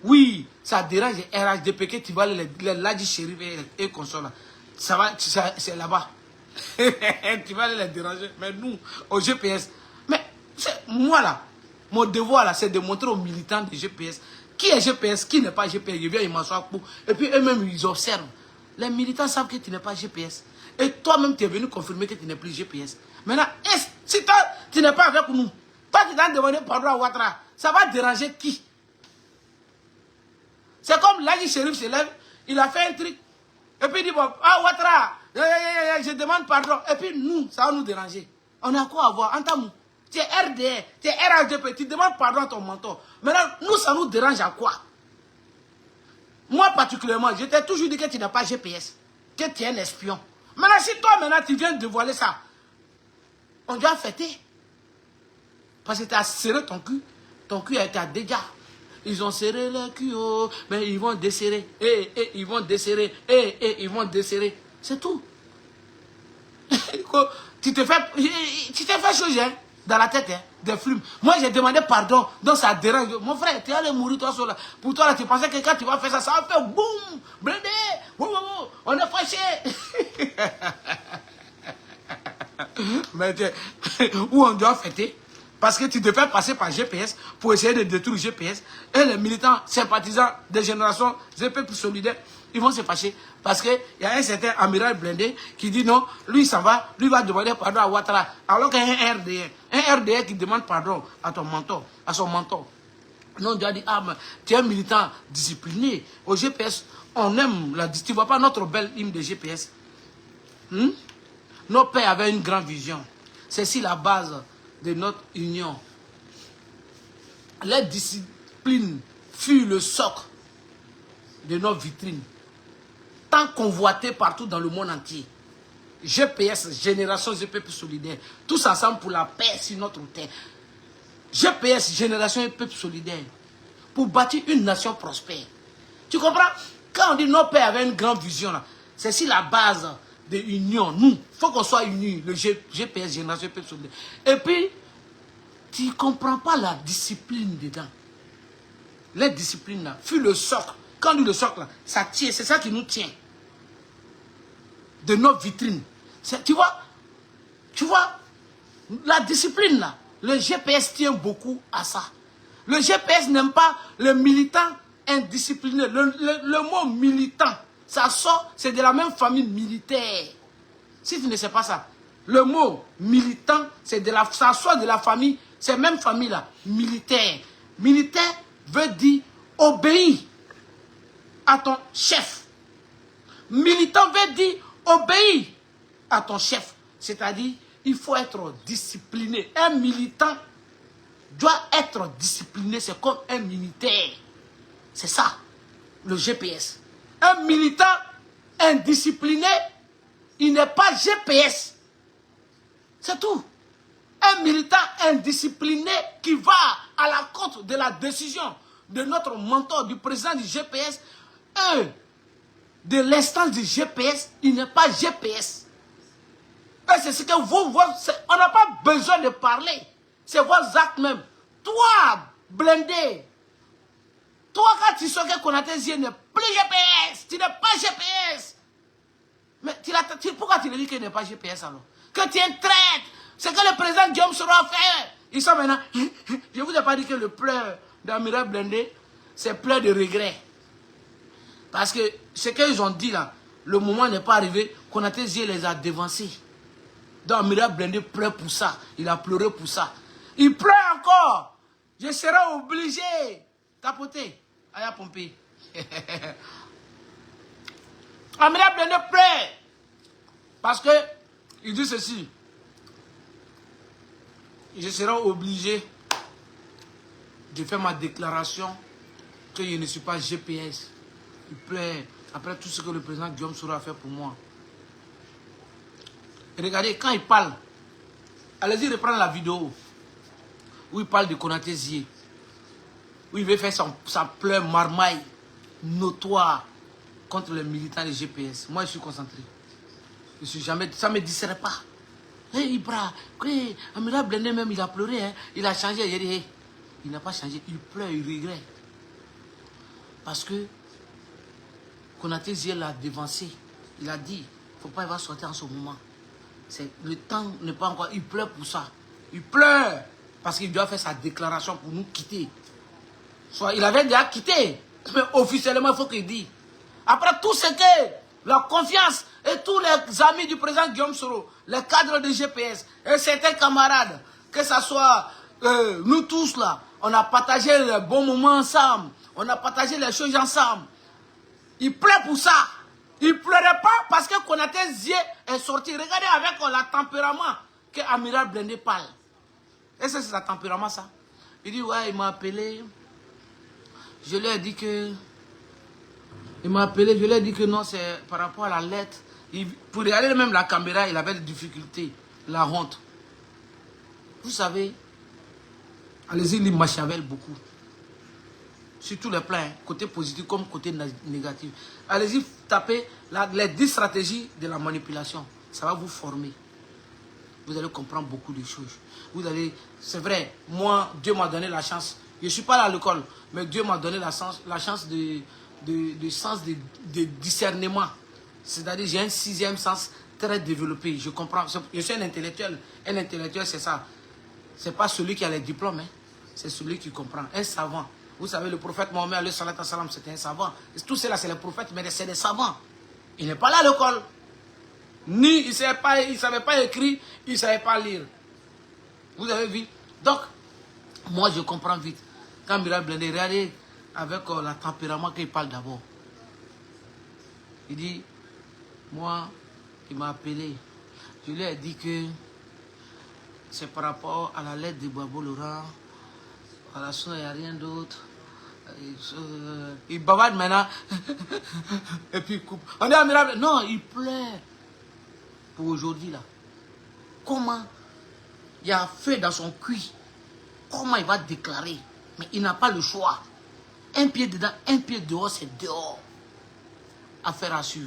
Oui, ça dérange les RHDP que tu vas les Ladji Chérif et consorts. Ça va, c'est là-bas. Tu vas les déranger. Mais nous, au GPS, mais moi là, mon devoir là, c'est de montrer aux militants du GPS qui est GPS, qui n'est pas GPS. Je viens, ils m'assoient pour. Et puis eux-mêmes, ils observent. Les militants savent que tu n'es pas GPS. Et toi-même, tu es venu confirmer que tu n'es plus GPS. Maintenant, si toi, tu n'es pas avec nous, toi, tu t'as demandé pardon à Ouattara, ça va déranger qui? C'est comme Ladji Chérif se lève, il a fait un truc. Et puis il dit, bon, ah Ouattara, je demande pardon. Et puis nous, ça va nous déranger. On a quoi à voir? Entamou. Tu es RDR, tu es RHDP, tu demandes pardon à ton mentor. Maintenant, nous, ça nous dérange à quoi? Moi, particulièrement, je t'ai toujours dit que tu n'as pas GPS, que tu es un espion. Maintenant, si toi, maintenant, tu viens de dévoiler ça, on doit fêter. Parce que tu as serré ton cul a été déjà. Ils ont serré le cul, oh, mais ils vont desserrer. Ils vont desserrer. Ils vont desserrer. C'est tout. Tu t'es fait changer hein, dans la tête, hein, des flumes. Moi, j'ai demandé pardon, donc ça dérange. Mon frère, tu es allé mourir toi seul. Pour toi, là, tu pensais que quand tu vas faire ça, ça va faire boum, blindé, on est fâché. Mais où on doit fêter? Parce que tu te fais passer par GPS pour essayer de détruire GPS. Et les militants sympathisants des générations des peuples solidaires, ils vont se fâcher. Parce qu'il y a un certain amiral Blindé qui dit non, lui s'en va, lui va demander pardon à Ouattara. Alors qu'il y a un RDR qui demande pardon à ton mentor, à son mentor. Non, on doit dire, ah, mais tu es un militant discipliné. Au GPS, on aime la discipline. Tu ne vois pas notre belle hymne de GPS. Nos pères avaient une grande vision. C'est ici la base de notre union. La discipline fut le socle de nos vitrines. Tant convoité partout dans le monde entier. GPS, Génération des Peuples Solidaires. Tous ensemble pour la paix sur notre terre. GPS, Génération des Peuples Solidaires. Pour bâtir une nation prospère. Tu comprends? Quand on dit nos pères avaient une grande vision, c'est ici la base de l'union. Nous, il faut qu'on soit unis. Le GPS, Génération des Peuples Solidaires. Et puis, tu ne comprends pas la discipline dedans. La discipline là, fut le socle. Quand on dit le socle là, ça tient, c'est ça qui nous tient. De notre vitrine. Tu vois, la discipline là, le GPS tient beaucoup à ça. Le GPS n'aime pas le militant indiscipliné. Le mot militant, ça sort, c'est de la même famille militaire. Si tu ne sais pas ça, le mot militant, ça sort de la famille, c'est même famille là, militaire. Militaire veut dire obéir à ton chef. Militant veut dire obéir à ton chef. C'est-à-dire, il faut être discipliné. Un militant doit être discipliné, c'est comme un militaire. C'est ça, le GPS. Un militant indiscipliné, il n'est pas GPS. C'est tout. Un militant indiscipliné qui va à la contre de la décision de notre mentor, du président du GPS, de l'instance du GPS, il n'est pas GPS. C'est ce que on n'a pas besoin de parler. C'est vos actes même. Toi, Blindé, toi, quand tu sais que Konaté n'est plus plus GPS. Tu n'es pas GPS. Mais pourquoi tu le dis qu'il n'est pas GPS alors? Que tu es un traître. C'est que le président Guillaume Soro fait. Ils sont maintenant... Je ne vous ai pas dit que le pleur d'Amiral Blindé, c'est pleur de regret. Parce que ce qu'ils ont dit là, le moment n'est pas arrivé, Konaté Zie les a devancés. Donc Amiral Blindé pleure pour ça. Il a pleuré pour ça. Il pleure encore. Je serai obligé. Tapoter. Aya Pompé. Amiral Blindé pleure. Parce que il dit ceci. Je serai obligé de faire ma déclaration que je ne suis pas GPS. Il pleure après tout ce que le président Guillaume Soro a fait pour moi. Et regardez, quand il parle, allez-y reprendre la vidéo où il parle de Konaté Zie, où il veut faire sa pleure marmaille notoire contre les militants des GPS. Moi, je suis concentré. Je suis jamais, ça ne me distrait pas. Hey, Ibra, Amiral Blindé même, il a pleuré, hein. Il a changé. Il dit, hey. Il n'a pas changé, il pleure, il regrette. Parce que Konaté Zie l'a devancé. Il a dit, il ne faut pas y avoir sortir en ce moment. Le temps n'est pas encore, il pleure pour ça. Il pleure parce qu'il doit faire sa déclaration pour nous quitter. Soit il avait déjà quitté, mais officiellement, il faut qu'il dise. Après tout ce que la confiance et tous les amis du président Guillaume Soro, les cadres de GPS et certains camarades, que ce soit nous tous là, on a partagé les bons moments ensemble, on a partagé les choses ensemble. Il pleure pour ça. Il ne pleurait pas parce que Konaté Zie est sorti. Regardez avec le tempérament que Amiral Blindé parle. Est-ce que c'est sa tempérament ça? Il dit ouais, il m'a appelé. Je lui ai dit que... Il m'a appelé, je lui ai dit que non, c'est par rapport à la lettre. Pour regarder même la caméra, il avait des difficultés. La honte. Vous savez, allez-y, il Machiavel beaucoup. Sur tous les plans, hein, côté positif comme côté négatif. Allez-y, tapez les 10 stratégies de la manipulation. Ça va vous former. Vous allez comprendre beaucoup de choses. Vous allez, c'est vrai, moi, Dieu m'a donné la chance. Je ne suis pas là à l'école, mais Dieu m'a donné la chance de sens de discernement. C'est-à-dire, j'ai un 6e sens très développé. Je comprends. Je suis un intellectuel. Un intellectuel, c'est ça. Ce n'est pas celui qui a les diplômes, hein. C'est celui qui comprend. Un savant. Vous savez, le prophète Mohammed, alayhi salatu wassalam, c'était un savant. Tout cela, c'est les prophètes, mais c'est des savants. Il n'est pas là à l'école. Ni, il ne savait pas écrire, il ne savait pas lire. Vous avez vu? Donc, moi, je comprends vite. Quand Amiral Blindé, regardez avec le tempérament qu'il parle d'abord. Il dit, moi, il m'a appelé. Je lui ai dit que c'est par rapport à la lettre de Babo Laurent. Voilà, il n'y a rien d'autre. Il bavarde maintenant. Et puis il coupe. On est admirable. Non, il pleure. Pour aujourd'hui là. Comment il y a feu dans son cuit. Comment il va déclarer? Mais il n'a pas le choix. Un pied dedans, un pied dehors, c'est dehors. Affaire à suivre.